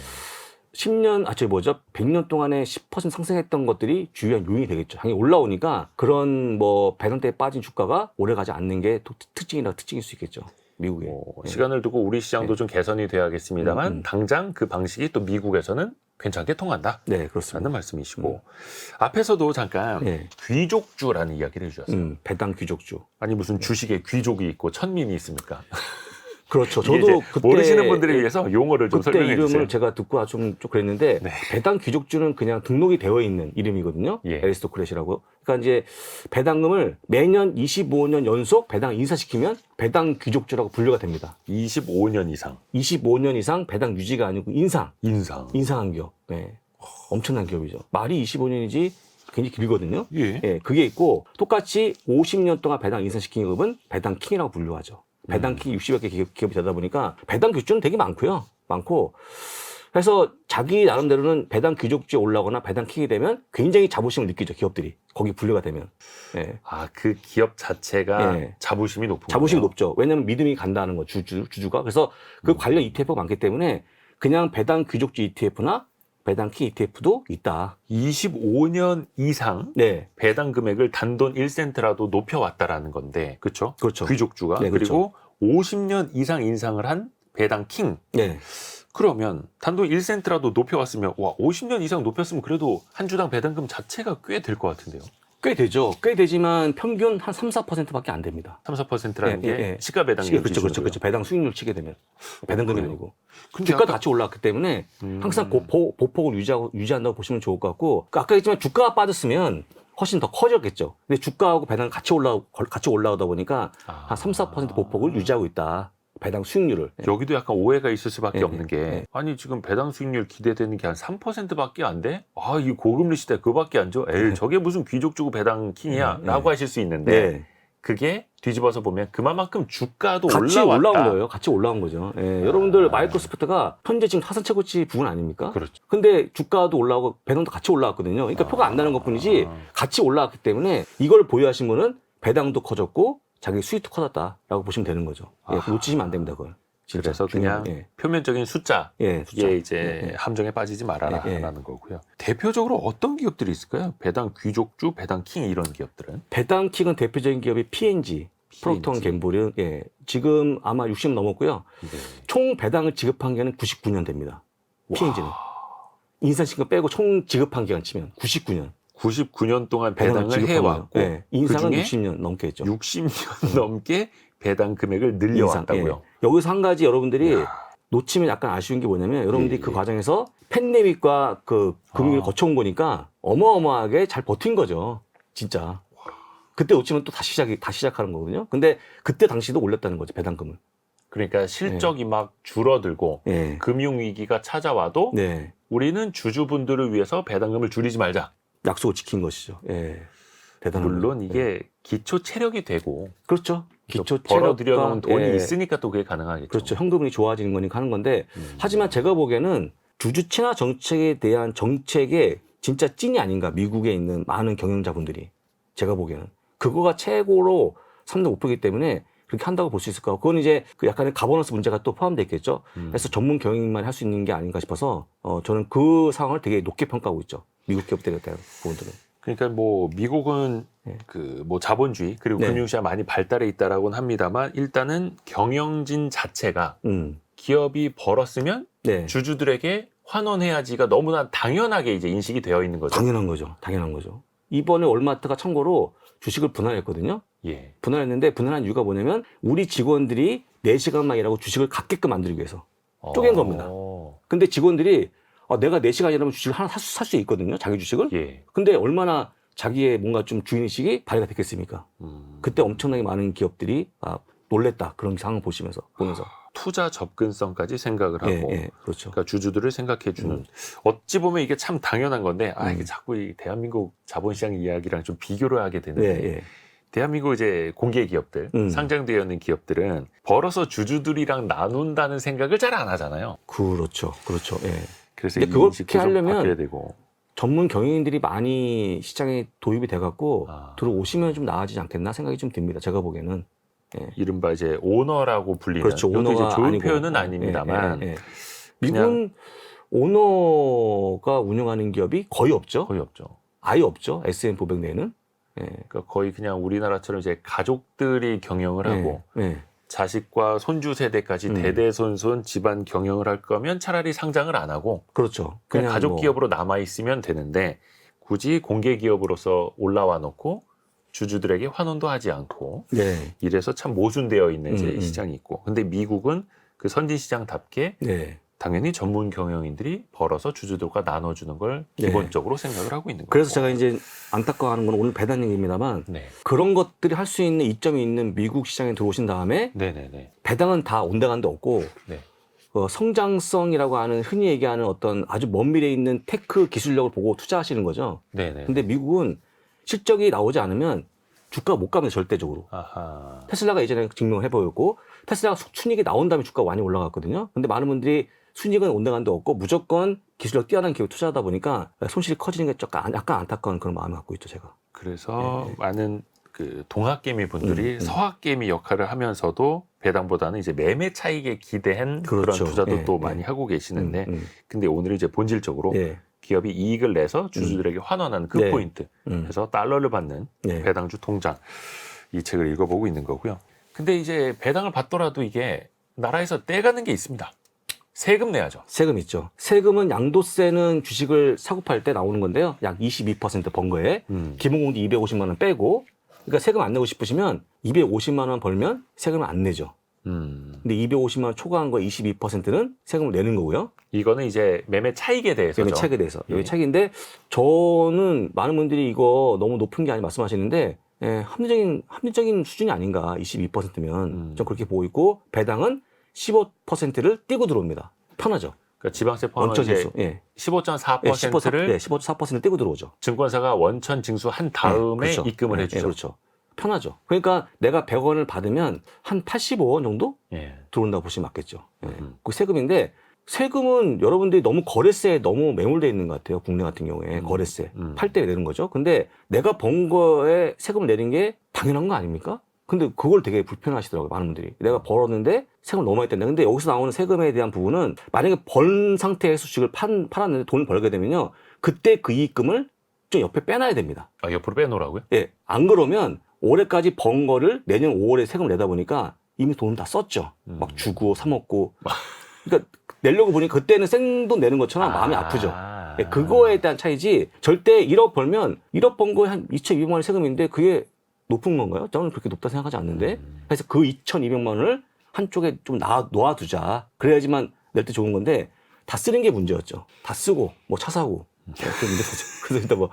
100년 동안에 10% 상승했던 것들이 주요한 요인이 되겠죠. 당연히 올라오니까 그런 뭐 배당 때에 빠진 주가가 오래 가지 않는 게 특징일 수 있겠죠. 미국에. 예. 시간을 두고 우리 시장도 좀 개선이 돼야겠습니다만 당장 그 방식이 또 미국에서는 괜찮게 통한다. 네, 그렇습니다. 라는 말씀이시고 앞에서도 잠깐 예. 귀족주라는 이야기를 해주셨어요. 배당 귀족주. 아니 무슨 주식에 귀족이 있고 천민이 있습니까? 그렇죠. 이게 저도 이제 그때 모르시는 분들을 위해서 용어를 좀 그때 설명해 이름을 주세요. 제가 듣고 좀 그랬는데 네. 배당 귀족주는 그냥 등록이 되어 있는 이름이거든요. 예. 에리스토크렛이라고. 그러니까 이제 배당금을 매년 25년 연속 배당 인사시키면 배당 귀족주라고 분류가 됩니다. 25년 이상 25년 이상 배당 유지가 아니고 인상. 인상한 기업. 네. 엄청난 기업이죠. 말이 25년이지 굉장히 길거든요. 예. 예, 그게 있고 똑같이 50년 동안 배당 인상시킨 기업은 배당 킹이라고 분류하죠. 배당 킹 60여 개 기업이 되다 보니까 배당 귀족주는 되게 많고 그래서 자기 나름대로는 배당 귀족주에 올라오거나 배당 킹이 되면 굉장히 자부심을 느끼죠. 기업들이 거기 분류가 되면. 예. 그 기업 자체가 예. 자부심이 높은 자부심이 거예요. 높죠. 왜냐하면 믿음이 간다는 거 주주가. 그래서 그 관련 ETF가 많기 때문에 그냥 배당 귀족주 ETF나 배당 킹 ETF도 있다. 25년 이상 네. 배당 금액을 단돈 1센트라도 높여왔다라는 건데, 그렇죠? 그렇죠. 귀족주가 네, 그렇죠. 그리고 50년 이상 인상을 한 배당 킹. 네. 그러면 단돈 1센트라도 높여왔으면 와 50년 이상 높였으면 그래도 한 주당 배당금 자체가 꽤 될 것 같은데요. 꽤 되죠. 꽤 되지만 평균 한 3, 4%밖에 안 됩니다. 3, 4%라는 예, 게 예. 시가 배당률 그렇죠, 그렇죠, 기준으로요. 그렇죠. 배당 수익률 치게 되면 배당금이 그래요? 아니고 근데 주가도 아까- 같이 올라왔기 때문에 항상 보폭을 유지한다고 보시면 좋을 것 같고 아까 했지만 주가가 빠졌으면 훨씬 더 커졌겠죠. 근데 주가하고 배당 같이 올라오다 보니까 한 3, 4% 보폭을 유지하고 있다. 배당 수익률을. 여기도 약간 오해가 있을 수밖에 예, 없는 게 예. 아니 지금 배당 수익률 기대되는 게 한 3%밖에 안 돼? 아, 이 고금리 시대 그거밖에 안 줘? 에이, 저게 무슨 귀족 주고 배당 킹이야? 라고 하실 수 있는데 네. 그게 뒤집어서 보면 그만큼 주가도 같이 올라왔다. 올라온 거예요. 같이 올라온 거죠. 예, 여러분들 마이크로소프트가 현재 지금 타산 최고치 부분 아닙니까? 그렇죠. 근데 주가도 올라오고 배당도 같이 올라왔거든요. 그러니까 표가 안 나는 것뿐이지 같이 올라왔기 때문에 이걸 보유하신 분은 배당도 커졌고 자기 수익도 커졌다라고 보시면 되는 거죠. 예, 놓치시면 안 됩니다, 그걸. 진짜 그래서 그냥 중요한, 예. 표면적인 숫자에 숫자. 이제 함정에 빠지지 말아라라는 거고요. 대표적으로 어떤 기업들이 있을까요? 배당 귀족주, 배당 킹 이런 기업들은? 배당킥은 대표적인 기업이 P&G, 프록터 앤 갬블은 예, 지금 아마 60년 넘었고요. 네. 총 배당을 지급한 기간은 99년 됩니다. P&G는 인상신고 빼고 총 지급한 기간 치면 99년. 99년 동안 배당을 배당을 지급한 해왔고 거예요. 예, 인상은 그중에 60년 넘게 했죠. 60년 넘게 배당 금액을 늘려왔다고요. 예. 여기서 한 가지 여러분들이 놓치면 약간 아쉬운 게 뭐냐면 여러분들이 그 과정에서 팬데믹과 그 금융을 거쳐온 거니까 어마어마하게 잘 버틴 거죠. 진짜. 그때 놓치면 또 다시 시작하는 거거든요. 근데 그때 당시도 올렸다는 거죠. 배당금을. 그러니까 실적이 막 줄어들고 예. 금융위기가 찾아와도 네. 우리는 주주분들을 위해서 배당금을 줄이지 말자. 약속을 지킨 것이죠. 예. 대단한 물론 거죠. 이게 예. 기초 체력이 되고 그렇죠. 기초 벌어들여 놓은 체력과, 돈이 예. 있으니까 또 그게 가능하겠죠. 그렇죠. 현금이 좋아지는 거니까 하는 건데 하지만 제가 보기에는 주주 친화 정책에 대한 정책의 진짜 찐이 아닌가. 미국에 있는 많은 경영자분들이 제가 보기에는 그거가 최고로 삼는 목표이기 때문에 그렇게 한다고 볼 수 있을 거고 그건 이제 그 약간의 가버넌스 문제가 또 포함되어 있겠죠. 그래서 전문 경영만 할 수 있는 게 아닌가 싶어서 저는 그 상황을 되게 높게 평가하고 있죠. 미국 기업들에 대한 부분들은. 그러니까 뭐 미국은 네. 그 뭐 자본주의 그리고 네. 금융시장 많이 발달해 있다라고는 합니다만 일단은 경영진 자체가 기업이 벌었으면 네. 주주들에게 환원해야지가 너무나 당연하게 이제 인식이 되어 있는 거죠. 당연한 거죠. 당연한 거죠. 이번에 월마트가 참고로 주식을 분할했거든요. 예. 분할했는데 분할한 이유가 뭐냐면 우리 직원들이 4시간만 일하고 주식을 갖게끔 만들기 위해서 쪼갠 겁니다. 근데 직원들이 내가 4시간 일하면 주식을 하나 살 수 있거든요. 자기 주식을. 예. 근데 얼마나 자기의 뭔가 좀 주인의식이 발휘가 됐겠습니까? 그때 엄청나게 많은 기업들이 놀랬다. 그런 상황을 보면서. 투자 접근성까지 생각을 하고 그렇죠. 그러니까 주주들을 생각해주는 어찌 보면 이게 참 당연한 건데 이게 자꾸 이 대한민국 자본시장 이야기랑 좀 비교를 하게 되는데 대한민국 이제 공개 기업들 상장되어 있는 기업들은 벌어서 주주들이랑 나눈다는 생각을 잘 안 하잖아요. 그렇죠. 예. 그래서 근데 이 그렇게 인식도 좀 하려면 바뀌어야 되고. 전문 경영인들이 많이 시장에 도입이 돼갖고 들어오시면 좀 나아지지 않겠나 생각이 좀 듭니다. 제가 보기에는. 예. 이른바 이제 오너라고 불리는 그렇죠. 이것도 오너가 이제 좋은 아니고. 표현은 아닙니다만 미국은 오너가 운영하는 기업이 거의 없죠. 거의 없죠. 아예 없죠. S&P 500 내에는. 그러니까 거의 그냥 우리나라처럼 이제 가족들이 경영을 하고 자식과 손주 세대까지 대대손손 집안 경영을 할 거면 차라리 상장을 안 하고 그렇죠. 그냥 가족 기업으로 남아 있으면 되는데 굳이 공개 기업으로서 올라와 놓고 주주들에게 환원도 하지 않고 이래서 참 모순되어 있는 이제 시장이 있고 근데 미국은 그 선진 시장답게 당연히 전문 경영인들이 벌어서 주주들과 나눠주는 걸 기본적으로 생각을 하고 있는 거예요. 그래서 제가 이제 안타까워하는 건 오늘 배당 얘기입니다만 그런 것들이 할 수 있는 이점이 있는 미국 시장에 들어오신 다음에 배당은 다 온데간데 없고 성장성이라고 하는 흔히 얘기하는 어떤 아주 먼 미래에 있는 테크 기술력을 보고 투자하시는 거죠. 근데 미국은 실적이 나오지 않으면 주가가 못 갑니다. 절대적으로. 테슬라가 예전에 증명을 해보였고 테슬라가 순이익이 나온 다음에 주가가 많이 올라갔거든요. 근데 많은 분들이 순이익은 온데간데 없고 무조건 기술력 뛰어난 기업에 투자하다 보니까 손실이 커지는 게 약간 안타까운 그런 마음을 갖고 있죠. 제가. 그래서 많은 그 동학개미 분들이 서학개미 역할을 하면서도 배당보다는 이제 매매 차익에 기대한 그런 투자도 또 많이 하고 계시는데 근데 오늘은 이제 본질적으로 기업이 이익을 내서 주주들에게 환원하는 그 포인트 그래서 달러를 받는 배당주 통장 이 책을 읽어보고 있는 거고요. 근데 이제 배당을 받더라도 이게 나라에서 떼가는 게 있습니다. 세금 내야죠. 세금 있죠. 세금은 양도세는 주식을 사고 팔 때 나오는 건데요. 약 22%번 거에 기본공제 250만 원 빼고, 그러니까 세금 안 내고 싶으시면 250만 원 벌면 세금을 안 내죠. 근데 250만 원 초과한 거 22%는 세금을 내는 거고요. 이거는 이제 매매 차익에 대해서죠. 매매 차익에 대해서. 예. 매매 차익인데 저는 많은 분들이 이거 너무 높은 게 아니 말씀하시는데 합리적인 수준이 아닌가 22%면 좀 그렇게 보고 있고 배당은 15%를 띄고 들어옵니다. 편하죠. 그러니까 지방세 포함한 원천 이제 징수. 예. 15.4%를 15.4% 띄고 들어오죠. 증권사가 원천 징수한 다음에 그렇죠. 입금을 해주죠. 그렇죠. 편하죠. 그러니까 내가 100원을 받으면 한 85원 정도 예. 들어온다고 보시면 맞겠죠. 그 세금인데 세금은 여러분들이 너무 거래세에 너무 매몰되어 있는 것 같아요. 국내 같은 경우에 거래세 팔 때 내는 거죠. 근데 내가 번 거에 세금을 내는 게 당연한 거 아닙니까? 근데 그걸 되게 불편하시더라고요. 많은 분들이. 내가 벌었는데 세금을 너무 많이 뗐다. 근데 여기서 나오는 세금에 대한 부분은 만약에 번 상태에서 주식을 팔았는데 돈을 벌게 되면요. 그때 그 이익금을 좀 옆에 빼놔야 됩니다. 아, 옆으로 빼놓으라고요? 예. 안 그러면 올해까지 번 거를 내년 5월에 세금을 내다 보니까 이미 돈을 다 썼죠. 막 주고 사 먹고. 그러니까 내려고 보니 그때는 생돈 내는 것처럼 마음이 아프죠. 예, 그거에 대한 차이지 절대 1억 벌면 1억 번 거에 한 2,200만 원 세금인데 그게 높은 건가요? 저는 그렇게 높다 생각하지 않는데. 그래서 그 2,200만 원을 한쪽에 좀 놓아두자. 그래야지만 낼 때 좋은 건데 다 쓰는 게 문제였죠. 다 쓰고 뭐 차 사고. 그게 문제죠. 그래서 일단 뭐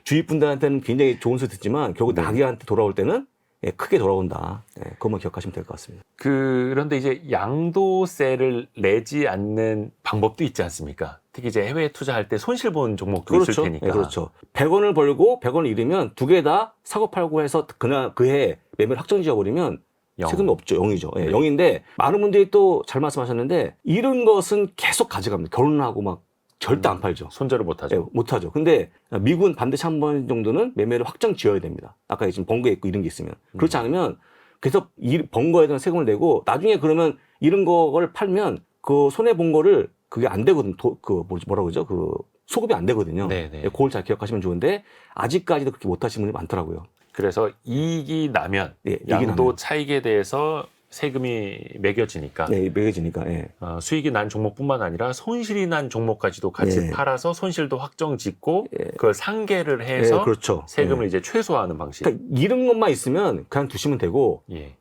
주위 분들한테는 굉장히 좋은 소리 듣지만 결국 나귀한테 돌아올 때는 예, 크게 돌아온다. 예, 그것만 기억하시면 될 것 같습니다. 그런데 이제 양도세를 내지 않는 방법도 있지 않습니까? 특히 이제 해외 투자할 때 손실 보는 종목도 있을 테니까. 예, 그렇죠. 100원을 벌고 100원을 잃으면 두 개 다 사고 팔고 해서 그해 매매를 확정 지어버리면 세금이 없죠. 0이죠. 예, 0인데 많은 분들이 또 잘 말씀하셨는데 잃은 것은 계속 가져갑니다. 결혼하고 막 절대 안 팔죠. 손절을 못하죠. 예, 못하죠. 근데 미국은 반드시 한 번 정도는 매매를 확정 지어야 됩니다. 아까 지금 번거에 있고 이런 게 있으면. 그렇지 않으면 계속 번 거에 대한 세금을 내고 나중에 그러면 이런 거를 팔면 그 손해 본 거를 그게 안 되거든. 뭐라고 그러죠? 그 소급이 안 되거든요. 네네. 예, 그걸 잘 기억하시면 좋은데 아직까지도 그렇게 못 하시는 분이 많더라고요. 그래서 이익이 나면 예, 이익이 양도 나면. 차익에 대해서 세금이 매겨지니까 네, 매겨지니까. 예. 수익이 난 종목뿐만 아니라 손실이 난 종목까지도 같이 예. 팔아서 손실도 확정 짓고 예. 그걸 상계를 해서 예, 그렇죠. 세금을 예. 이제 최소화하는 방식. 그러니까 잃은 것만 있으면 그냥 두시면 되고 예.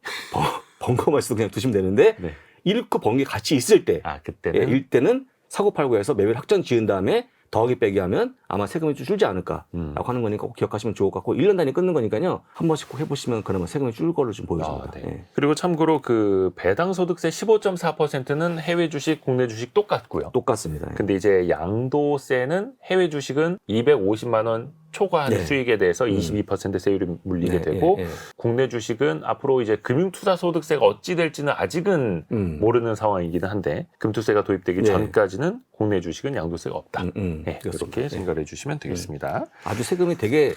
번 것만 있어도 그냥 두시면 되는데 네. 잃고 번 게 같이 있을 때 아, 그때는 예, 일 때는 사고 팔고 해서 매매를 확정 지은 다음에 더하기 빼기 하면 아마 세금이 좀 줄지 않을까라고 하는 거니까 꼭 기억하시면 좋을 것 같고 1년 단위 끊는 거니까요. 한 번씩 꼭 해보시면 그러면 세금이 줄 거를 좀 보여줍니다. 네. 예. 그리고 참고로 그 배당소득세 15.4%는 해외 주식, 국내 주식 똑같고요. 똑같습니다. 예. 근데 이제 양도세는 해외 주식은 250만 원 초과한 네. 수익에 대해서 22% 세율이 물리게 되고 예. 국내 주식은 앞으로 이제 금융투자소득세가 어찌 될지는 아직은 모르는 상황이기는 한데 금투세가 도입되기 네. 전까지는 국내 주식은 양도세가 없다. 네, 그렇습니다. 그렇게 생각을 해주시면 되겠습니다. 아주 세금이 되게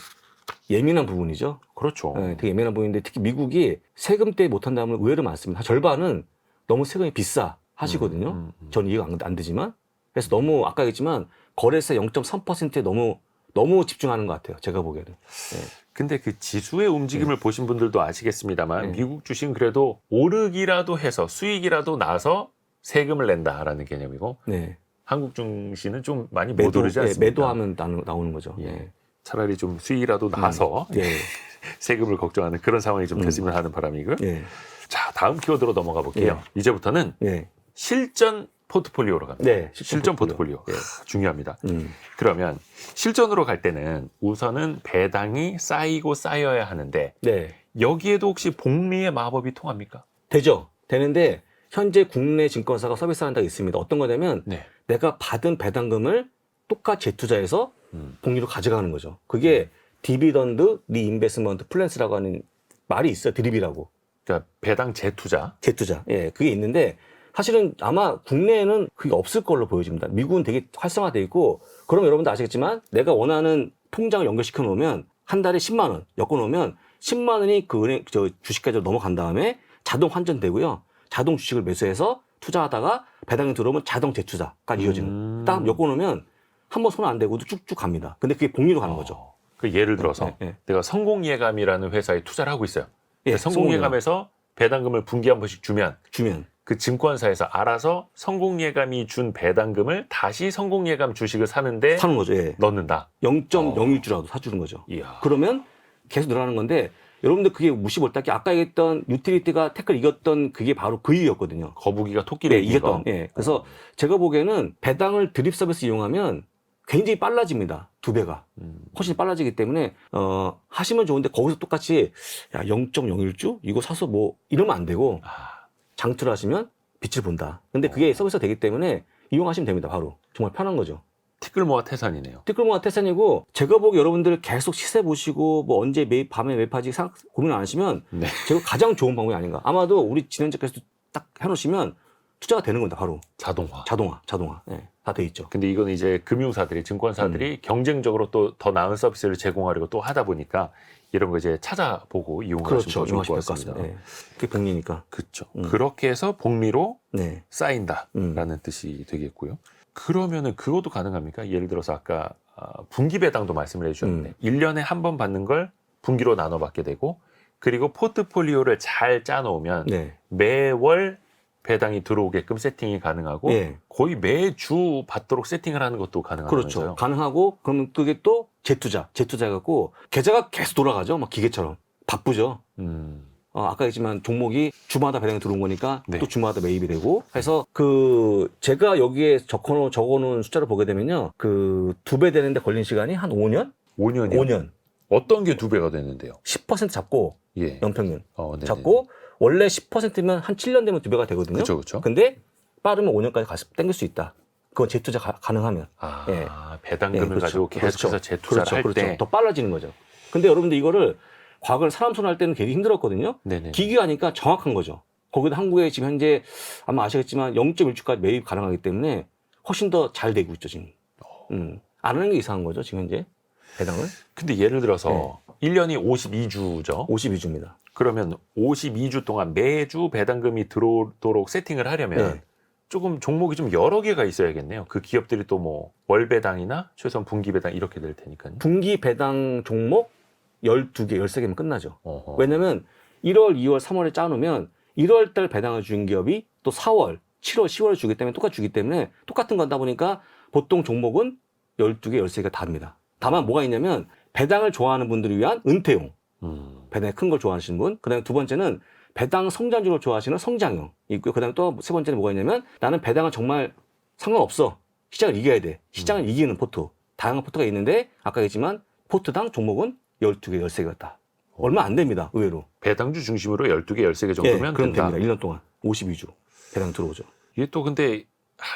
예민한 부분이죠. 그렇죠. 예, 되게 예민한 부분인데 특히 미국이 세금 때 못한다는 분 의외로 많습니다. 절반은 너무 세금이 비싸 하시거든요. 저는 이해가 안 되지만 그래서 너무 아까 얘기했지만 거래세 0.3%에 너무 집중하는 것 같아요. 제가 보기에는. 예. 근데 그 지수의 움직임을 보신 분들도 아시겠습니다만 미국 주식은 그래도 오르기라도 해서 수익이라도 나서 세금을 낸다라는 개념이고 네. 한국 증시는 좀 많이 못 오르지 않습니까? 매도하면 나오는 거죠. 예. 예. 차라리 좀 수익이라도 나서 예. 세금을 걱정하는 그런 상황이 좀 됐으면 하는 바람이고요. 예. 자, 다음 키워드로 넘어가 볼게요. 이제부터는 예. 실전 포트폴리오로 갑니다. 네. 실전 포트폴리오. 예. 중요합니다. 그러면 실전으로 갈 때는 우선은 배당이 쌓이고 쌓여야 하는데 네. 여기에도 혹시 복리의 마법이 통합니까? 되죠. 되는데 현재 국내 증권사가 서비스하는 데가 있습니다. 어떤 거냐면 네. 내가 받은 배당금을 똑같이 재투자해서 복리로 가져가는 거죠. 그게 디비던드 리인베스먼트 플랜스라고 하는 말이 있어요. 드립이라고. 그러니까 배당 재투자. 재투자. 예, 그게 있는데 사실은 아마 국내에는 그게 없을 걸로 보여집니다. 미국은 되게 활성화되어 있고 그러면 여러분도 아시겠지만 내가 원하는 통장을 연결시켜 놓으면 한 달에 10만 원 엮어 놓으면 10만 원이 그 은행 주식까지 넘어간 다음에 자동 환전되고요. 자동 주식을 매수해서 투자하다가 배당이 들어오면 자동 재투자까지 이어지는. 딱 엮어 놓으면 한 번 손 안 대고도 쭉쭉 갑니다. 근데 그게 복리로 가는 거죠. 그 예를 들어서 내가 성공예감이라는 회사에 투자를 하고 있어요. 예, 성공예감에서 배당금을 분기에 한 번씩 주면 그 증권사에서 알아서 성공예감이 준 배당금을 다시 성공예감 주식을 사는데 사는 거죠. 예. 넣는다. 0.01주라도 사주는 거죠. 이야. 그러면 계속 늘어나는 건데 여러분들 그게 무시 못할 게 아까 얘기했던 유틸리티가 태클 이겼던 그게 바로 그 이유였거든요. 거북이가 토끼를 이긴 거. 이겼던. 예. 그래서 제가 보기에는 배당을 드립 서비스 이용하면 굉장히 빨라집니다. 2배가. 훨씬 빨라지기 때문에 하시면 좋은데 거기서 똑같이 야 0.01주 이거 사서 뭐 이러면 안 되고 장투를 하시면 빛을 본다. 근데 그게 서비스가 되기 때문에 이용하시면 됩니다. 바로. 정말 편한 거죠. 티끌모아 태산이네요. 티끌모아 태산이고 제가 보기 여러분들 계속 시세 보시고 뭐 언제 매입 밤에 매입하지 고민 안 하시면 네. 제가 가장 좋은 방법이 아닌가. 아마도 우리 진행자께서도 딱 해놓으시면 투자가 되는 겁니다. 바로. 자동화. 네, 다 돼 있죠. 근데 이건 이제 금융사들이, 증권사들이 경쟁적으로 또 더 나은 서비스를 제공하려고 또 하다 보니까 이런 거 이제 찾아보고 이용하시면 그렇죠. 더 좋을 것 이용하시면 같습니다. 네. 그게 복리니까. 그렇죠. 그렇게 해서 복리로 네. 쌓인다라는 뜻이 되겠고요. 그러면은 그것도 가능합니까? 예를 들어서 아까 분기 배당도 말씀을 해주셨는데 1년에 한 번 받는 걸 분기로 나눠 받게 되고 그리고 포트폴리오를 잘 짜놓으면 네. 매월 배당이 들어오게끔 세팅이 가능하고 네. 거의 매주 받도록 세팅을 하는 것도 가능하면서요. 그렇죠. 가능하고 그러면 그게 또 재투자해갖고 계좌가 계속 돌아가죠. 막 기계처럼. 바쁘죠. 아까 얘기했지만 종목이 주마다 배당이 들어온 거니까 네. 또 주마다 매입이 되고 해서 제가 여기에 적어놓은 숫자를 보게 되면요. 2배 되는데 걸린 시간이 한 5년? 5년이요? 5년. 어떤 게 2배가 되는데요? 10% 잡고 예. 연평균 네네. 잡고 원래 10%면 한 7년 되면 2배가 되거든요. 그렇죠. 근데 빠르면 5년까지 땡길 수 있다. 그건 재투자 가능하면. 예. 배당금을 그렇죠. 가지고 계속해서 재투자를 할 때. 더 빨라지는 거죠. 근데 여러분들 이거를 과거에 사람 손 할 때는 되게 힘들었거든요. 네네. 기기가 하니까 정확한 거죠. 거기다 한국에 지금 현재 아마 아시겠지만 0.1주까지 매입 가능하기 때문에 훨씬 더 잘 되고 있죠, 지금. 안 하는 게 이상한 거죠, 지금 현재 배당을. 근데 예를 들어서 1년이 52주죠. 52주입니다. 그러면 52주 동안 매주 배당금이 들어오도록 세팅을 하려면 조금 종목이 좀 여러 개가 있어야겠네요. 그 기업들이 또 뭐 월배당이나 최소한 분기배당 이렇게 될 테니까요. 분기 배당 종목 12개, 13개면 끝나죠. 어허. 왜냐면 1월, 2월, 3월에 짜놓으면 1월 달 배당을 준 기업이 또 4월, 7월, 10월에 주기 때문에 똑같이 주기 때문에 똑같은 거다 보니까 보통 종목은 12개, 13개가 답니다. 다만 뭐가 있냐면 배당을 좋아하는 분들을 위한 은퇴용. 배당이 큰 걸 좋아하시는 분. 그 다음에 두 번째는 배당 성장주를 좋아하시는 성장형 있고요. 그 다음에 또 세 번째는 뭐가 있냐면 나는 배당은 정말 상관없어. 시장을 이겨야 돼. 시장을 이기는 포트. 다양한 포트가 있는데 아까 얘기했지만 포트당 종목은 12개, 13개였다. 얼마 안 됩니다. 의외로. 배당주 중심으로 12개, 13개 정도면 그럼 된다. 됩니다. 1년 동안 52주 배당 들어오죠. 이게 또 근데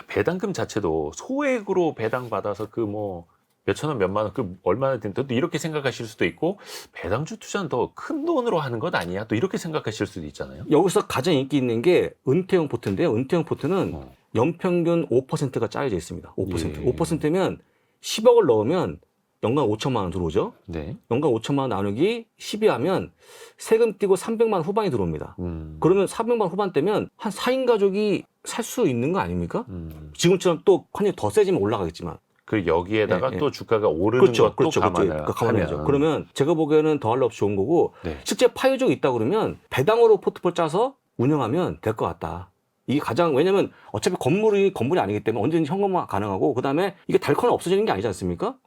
배당금 자체도 소액으로 배당받아서 그 뭐 몇천 원, 몇만 원, 그 얼마나 된다. 또 이렇게 생각하실 수도 있고 배당주 투자는 더 큰 돈으로 하는 것 아니야? 또 이렇게 생각하실 수도 있잖아요. 여기서 가장 인기 있는 게 은퇴형 포트인데요. 은퇴형 포트는 연평균 5%가 짜여져 있습니다. 5%. 예. 5%면 10억을 넣으면 연간 5천만 원 들어오죠. 네. 연간 5천만 원 나누기 10이 하면 세금 떼고 300만 원 후반이 들어옵니다. 그러면 400만 원 후반 떼면 한 4인 가족이 살 수 있는 거 아닙니까? 지금처럼 또 환율이 더 세지면 올라가겠지만. 그 여기에다가 또 주가가 오르는 그렇죠. 것도 감안해야죠. 하면. 그러면 제가 보기에는 더할 수 없이 좋은 거고 네. 실제 파이적이 있다 그러면 배당으로 포트폴 짜서 운영하면 될 것 같다. 이게 가장 왜냐면 어차피 건물이 아니기 때문에 언제든지 현금화 가능하고 그다음에 이게 달커나 없어지는 게 아니지 않습니까?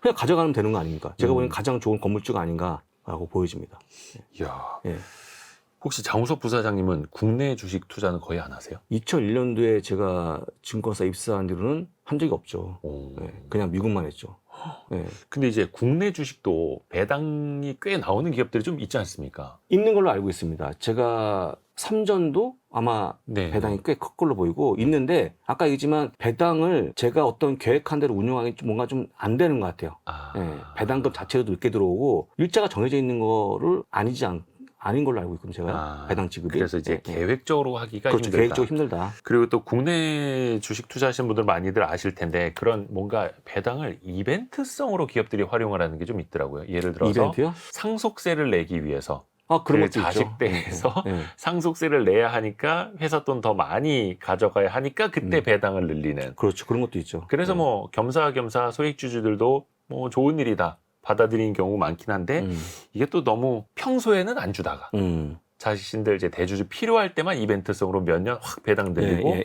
그냥 가져가면 되는 거 아닙니까? 제가 보기엔 가장 좋은 건물주가 아닌가라고 보여집니다. 이야. 예. 혹시 장우석 부사장님은 국내 주식 투자는 거의 안 하세요? 2001년도에 제가 증권사 입사한 뒤로는 한 적이 없죠. 예, 그냥 미국만 했죠. 예. 근데 이제 국내 주식도 배당이 꽤 나오는 기업들이 좀 있지 않습니까? 있는 걸로 알고 있습니다. 제가 삼전도 아마 네. 배당이 꽤 클 걸로 보이고 있는데 아까 얘기했지만 배당을 제가 어떤 계획한 대로 운영하기 좀 뭔가 좀 안 되는 것 같아요. 예, 배당금 자체도 늦게 들어오고 일자가 정해져 있는 거를 아닌 걸로 알고 있거든요. 제가 배당 지급이. 그래서 이제 계획적으로 하기가 그렇죠. 힘들다. 계획적으로 힘들다. 그리고 또 국내 주식 투자하시는 분들 많이들 아실 텐데 그런 뭔가 배당을 이벤트성으로 기업들이 활용을 하는 게 좀 있더라고요. 예를 들어서 이벤트요? 상속세를 내기 위해서 그런 그 것도 있죠. 자식대에서 네. 상속세를 내야 하니까 회사 돈 더 많이 가져가야 하니까 그때 배당을 늘리는. 그렇죠. 그런 것도 있죠. 그래서 뭐 겸사겸사 소액주주들도 뭐 좋은 일이다 받아들이는 경우 많긴 한데 이게 또 너무 평소에는 안 주다가 자신들 이제 대주주 필요할 때만 이벤트성으로 몇 년 확 배당되고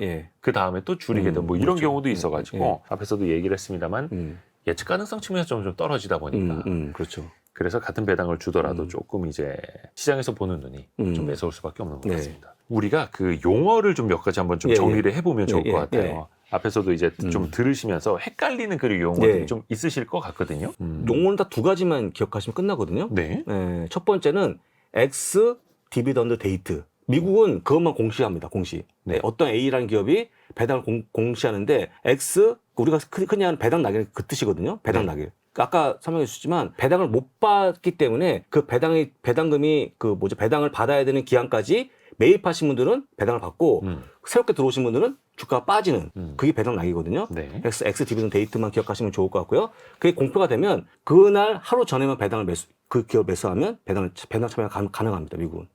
그 다음에 또 줄이게 되고 뭐 이런 그렇죠. 경우도 있어가지고 앞에서도 얘기를 했습니다만 예측 가능성 측면에서 좀 떨어지다 보니까 그렇죠. 그래서 같은 배당을 주더라도 조금 이제 시장에서 보는 눈이 좀 매서울 수밖에 없는 것 같습니다. 우리가 그 용어를 좀 몇 가지 한번 좀 정리를 해보면 좋을 것 같아요. 앞에서도 이제 좀 들으시면서 헷갈리는 그런 용어들이 좀 있으실 것 같거든요. 용어는 다 두 가지만 기억하시면 끝나거든요. 네. 첫 번째는 엑스 디비던드 데이트. 미국은 그것만 공시합니다. 공시. 어떤 A라는 기업이 배당을 공시하는데 X 우리가 흔히 하는 배당 낙일 그 뜻이거든요. 배당 낙일. 아까 설명해 주셨지만 배당을 못 받기 때문에 그 배당금이 배당을 받아야 되는 기한까지 매입하신 분들은 배당을 받고 새롭게 들어오신 분들은 주가가 빠지는 그게 배당 낙이거든요. X 디비전 데이트만 기억하시면 좋을 것 같고요. 그게 공표가 되면 그날 하루 전에만 그 기업 매수하면 배당 참여가 가능합니다. 미국은.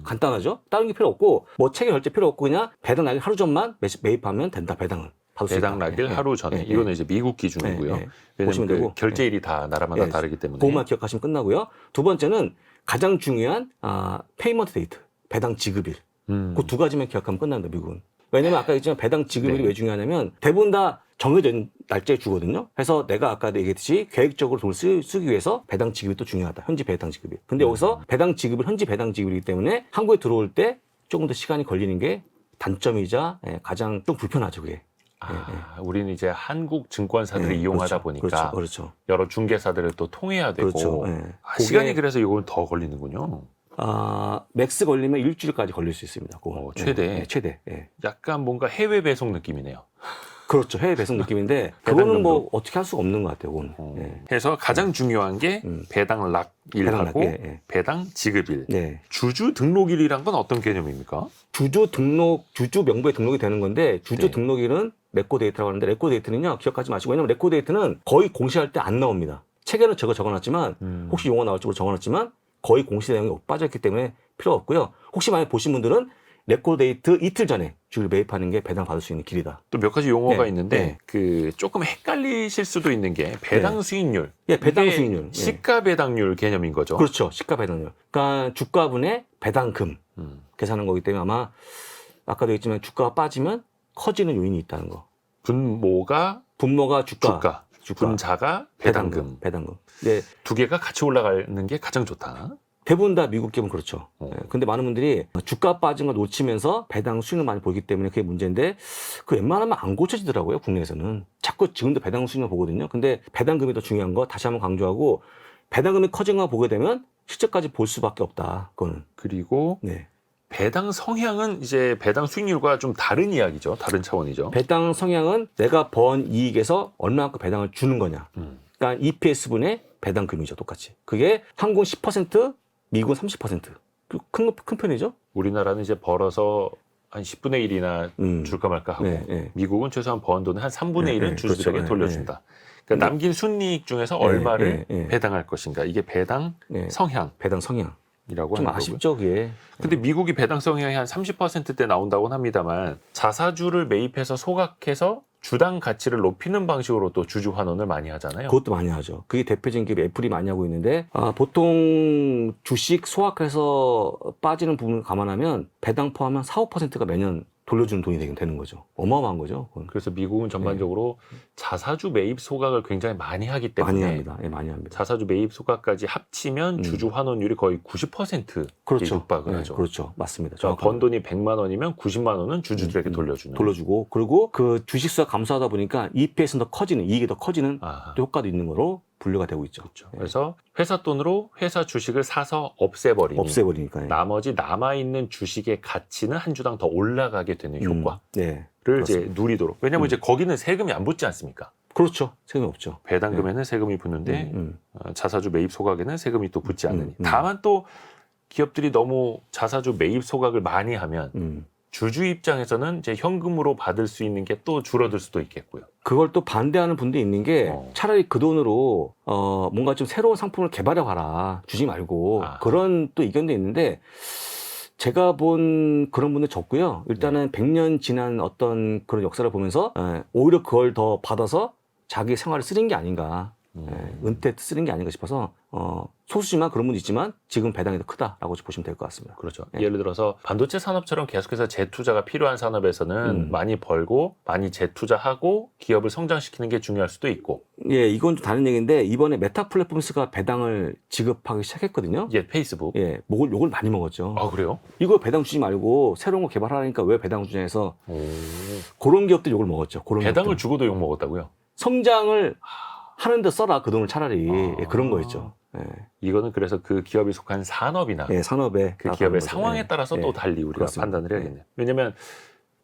간단하죠? 다른 게 필요 없고 뭐 체계 결제 필요 없고 그냥 배당 낙일 하루 전만 매입하면 된다. 배당을. 배당 낙일 하루 전에 이거는 이제 미국 기준이고요. 보시면 되고 결제일이 다 나라마다 다르기 때문에 그것만 기억하시면 끝나고요. 두 번째는 가장 중요한 페이먼트 데이트, 배당 지급일. 그 두 가지만 기억하면 끝납니다. 미국은. 왜냐면 아까 얘기했지만 배당 지급일이 왜 중요하냐면 대부분 다 정해진 날짜에 주거든요. 그래서 내가 아까 얘기했듯이 계획적으로 돈을 쓰기 위해서 배당 지급이 또 중요하다. 현지 배당 지급일. 근데 여기서 배당 지급은 현지 배당 지급이기 때문에 한국에 들어올 때 조금 더 시간이 걸리는 게 단점이자 가장 좀 불편하죠. 그게. 우리는 이제 한국 증권사들을 이용하다 보니까 그렇죠. 여러 중개사들을 또 통해야 되고 시간이 그래서 이건 더 걸리는군요. 맥스 걸리면 일주일까지 걸릴 수 있습니다. 최대. 최대. 약간 뭔가 해외 배송 느낌이네요. 그렇죠. 해외 배송 느낌인데 그거는 뭐 어떻게 할 수가 없는 것 같아요. 그건. 그래서 가장 중요한 게 배당 낙일하고 배당 지급일. 주주 등록일이란 건 어떤 개념입니까? 주주 명부에 등록이 되는 건데 주주 등록일은 레코 데이트라고 하는데 레코 데이트는요 기억하지 마시고 왜냐면 레코 데이트는 거의 공시할 때 안 나옵니다. 책에는 적어놨지만 혹시 용어 나올지 적어놨지만 거의 공시 내용이 빠졌기 때문에 필요 없고요. 혹시 만약 보신 분들은 레코 데이트 이틀 전에 주를 매입하는 게 배당 받을 수 있는 길이다. 또 몇 가지 용어가 있는데 그 조금 헷갈리실 수도 있는 게 배당 수익률. 배당 수익률. 시가 배당률 개념인 거죠. 그렇죠. 시가 배당률. 그러니까 주가분의 배당금 계산하는 거기 때문에 아마 아까도 얘기했지만 주가가 빠지면 커지는 요인이 있다는 거. 분모가 주가. 분자가 배당금. 네. 두 개가 같이 올라가는 게 가장 좋다. 대부분 다 미국 기업은 그렇죠. 근데 많은 분들이 주가 빠진 걸 놓치면서 배당 수익을 많이 보기 때문에 그게 문제인데 그 웬만하면 안 고쳐지더라고요. 국내에서는. 자꾸 지금도 배당 수익을 보거든요. 근데 배당금이 더 중요한 거 다시 한번 강조하고 배당금이 커진 거 보게 되면 실제까지 볼 수밖에 없다. 그거는. 그리고 배당 성향은 이제 배당 수익률과 좀 다른 이야기죠. 다른 차원이죠. 배당 성향은 내가 번 이익에서 얼마만큼 배당을 주는 거냐. 그러니까 EPS분의 배당금이죠. 똑같이. 그게 한국은 10%, 미국은 30%. 큰 편이죠. 우리나라는 이제 벌어서 한 10분의 1이나 줄까 말까 하고 미국은 최소한 번 돈은 한 3분의 1은 주주들에게 돌려준다. 그러니까 남긴 순이익 중에서 얼마를 배당할 것인가. 이게 배당 성향. 배당 성향. 이라고 좀 하는 아쉽죠, 그게. 근데 미국이 배당 성향이 한 30%대 나온다고는 합니다만 자사주를 매입해서 소각해서 주당 가치를 높이는 방식으로 또 주주 환원을 많이 하잖아요. 그것도 많이 하죠. 그게 대표적인 기업이 애플이 많이 하고 있는데 보통 주식 소각해서 빠지는 부분을 감안하면 배당 포함한 4~5%가 매년 돌려주는 돈이 되는 거죠. 어마어마한 거죠. 그건. 그래서 미국은 전반적으로 자사주 매입 소각을 굉장히 많이 하기 때문에 많이 합니다. 자사주 매입 소각까지 합치면 주주 환원율이 거의 90%에 육박을 하죠. 그렇죠. 맞습니다. 번 돈이 100만 원이면 90만 원은 주주들에게 돌려주고 그리고 그 주식 수가 감소하다 보니까 EPS는 더 커지는 이익이 더 커지는 또 효과도 있는 거로 분류가 되고 있죠. 그렇죠. 그래서 회사 돈으로 회사 주식을 사서 없애버리니까 나머지 남아있는 주식의 가치는 한 주당 더 올라가게 되는 효과를 이제 누리도록. 왜냐하면 이제 거기는 세금이 안 붙지 않습니까? 그렇죠. 세금이 없죠. 배당금에는 세금이 붙는데 자사주 매입 소각에는 세금이 또 붙지 않으니. 다만 또 기업들이 너무 자사주 매입 소각을 많이 하면 주주 입장에서는 이제 현금으로 받을 수 있는 게 또 줄어들 수도 있겠고요. 그걸 또 반대하는 분도 있는 게 차라리 그 돈으로 뭔가 좀 새로운 상품을 개발해 봐라. 주지 말고. 그런 또 의견도 있는데 제가 본 그런 분들 적고요. 일단은 100년 지난 어떤 그런 역사를 보면서 오히려 그걸 더 받아서 자기 생활을 쓰는 게 아닌가. 은퇴 쓰는 게 아닌가 싶어서 소수지만 그런 분도 있지만 지금 배당이 더 크다라고 보시면 될 것 같습니다. 그렇죠. 예를 들어서 반도체 산업처럼 계속해서 재투자가 필요한 산업에서는 많이 벌고 많이 재투자하고 기업을 성장시키는 게 중요할 수도 있고. 예, 이건 좀 다른 얘기인데 이번에 메타 플랫폼스가 배당을 지급하기 시작했거든요. 예, 페이스북. 예, 욕을 많이 먹었죠. 아, 그래요? 이거 배당 주지 말고 새로운 거 개발하니까 왜 배당 주냐 해서 오. 그런 기업들 욕을 먹었죠. 그런 배당을 기업들. 주고도 욕 먹었다고요? 성장을 하는데 써라 그 돈을 차라리 예, 그런 거 있죠. 예. 이거는 그래서 그 기업이 속한 산업이나 예, 산업에 그 기업의 상황에 따라서 또 달리 우리가 그렇습니다. 판단을 해야겠네요. 왜냐하면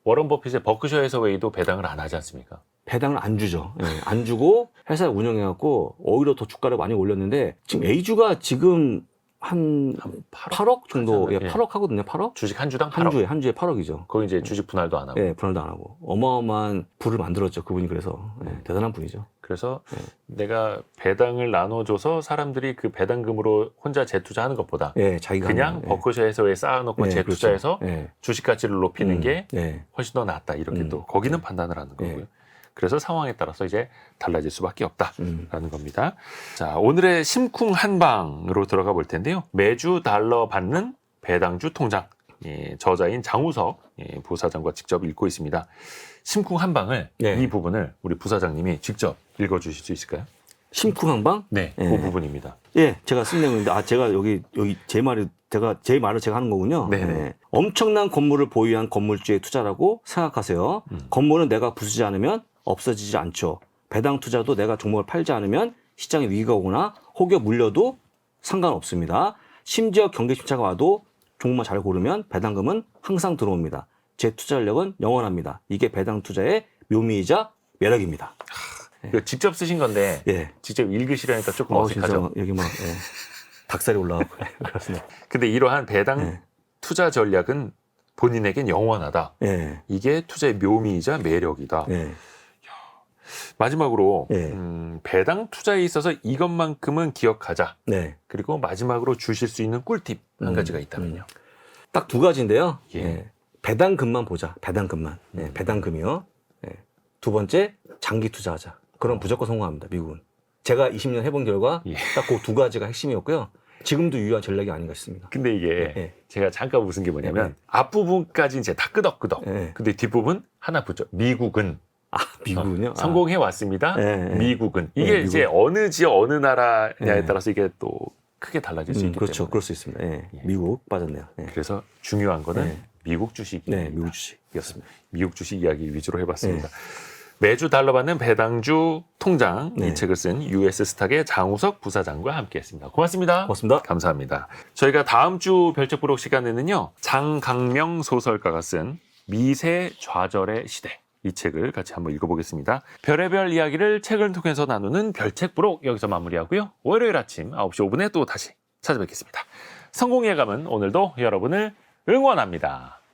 워런 버핏의 버크셔 해서웨이도 배당을 안 하지 않습니까? 배당을 안 주죠. 예, 안 주고 회사 운영해갖고 오히려 더 주가를 많이 올렸는데 지금 A주가 지금 한 8억 정도, 예, 8억 하거든요. 8억? 주식 한 주당 8억. 한 주에 8억이죠. 거기 이제 주식 분할도 안 하고. 예, 분할도 안 하고. 어마어마한 부를 만들었죠. 그분이 그래서. 예, 대단한 분이죠. 그래서 내가 배당을 나눠줘서 사람들이 그 배당금으로 혼자 재투자하는 것보다 예, 자기가 그냥 하는, 버크셔 해서웨이에 쌓아놓고 예, 재투자해서 그렇죠. 예. 주식 가치를 높이는 게 예. 훨씬 더 낫다. 이렇게 또 거기는 판단을 하는 거고요. 그래서 상황에 따라서 이제 달라질 수밖에 없다라는 겁니다. 자, 오늘의 심쿵 한방으로 들어가 볼 텐데요. 매주 달러 받는 배당주 통장. 예, 저자인 장우석 부사장과 직접 읽고 있습니다. 심쿵 한방을 이 부분을 우리 부사장님이 직접 읽어주실 수 있을까요? 심쿵 한방? 네, 예. 그 부분입니다. 예, 제가 쓴 내용인데, 제가 여기 제 말을 제가 하는 거군요. 네네. 예. 엄청난 건물을 보유한 건물주의 투자라고 생각하세요. 건물은 내가 부수지 않으면 없어지지 않죠. 배당 투자도 내가 종목을 팔지 않으면 시장에 위기가 오거나 혹여 물려도 상관없습니다. 심지어 경기 침체가 와도 종목만 잘 고르면 배당금은 항상 들어옵니다. 제 투자력은 영원합니다. 이게 배당 투자의 묘미이자 매력입니다. 이거 직접 쓰신 건데 예. 직접 읽으시려니까 조금 진짜 어색하죠. 여기 막 닭살이 올라가고 그렇습니다. 근데 이러한 배당 투자 전략은 본인에겐 영원하다. 예. 이게 투자의 묘미이자 매력이다. 예. 마지막으로 예. 배당 투자에 있어서 이것만큼은 기억하자. 네. 그리고 마지막으로 주실 수 있는 꿀팁 한 가지가 있다면요. 딱 두 가지인데요. 예. 예. 배당금만 보자. 배당금만. 예, 배당금이요. 예. 두 번째, 장기 투자하자. 그럼 무조건 성공합니다. 미국은. 제가 20년 해본 결과 딱 그 두 가지가 핵심이었고요. 지금도 유효한 전략이 아닌가 싶습니다. 근데 이게 예. 제가 잠깐 웃은 게 뭐냐면 앞부분까지 이제 다 끄덕끄덕. 예. 근데 뒷부분 하나 붙죠. 미국은. 미국은요? 성공해 왔습니다. 예, 예. 미국은. 이게 미국. 이제 어느 지역, 어느 나라냐에 예. 따라서 이게 또 크게 달라질 수 있기 그렇죠. 때문에. 그럴 수 있습니다. 예. 미국 빠졌네요. 예. 그래서 중요한 거는 예. 미국 주식이. 네, 미국 주식이었습니다. 미국 주식 이야기 위주로 해봤습니다. 매주 달러 받는 배당주 통장 이 네. 책을 쓴 US 스탁의 장우석 부사장과 함께했습니다. 고맙습니다. 고맙습니다. 감사합니다. 저희가 다음 주 별책부록 시간에는요. 장강명 소설가가 쓴 미세 좌절의 시대 이 책을 같이 한번 읽어보겠습니다. 별의별 이야기를 책을 통해서 나누는 별책부록 여기서 마무리하고요. 월요일 아침 9시 5분에 또 다시 찾아뵙겠습니다. 성공 예감은 오늘도 여러분을 응원합니다.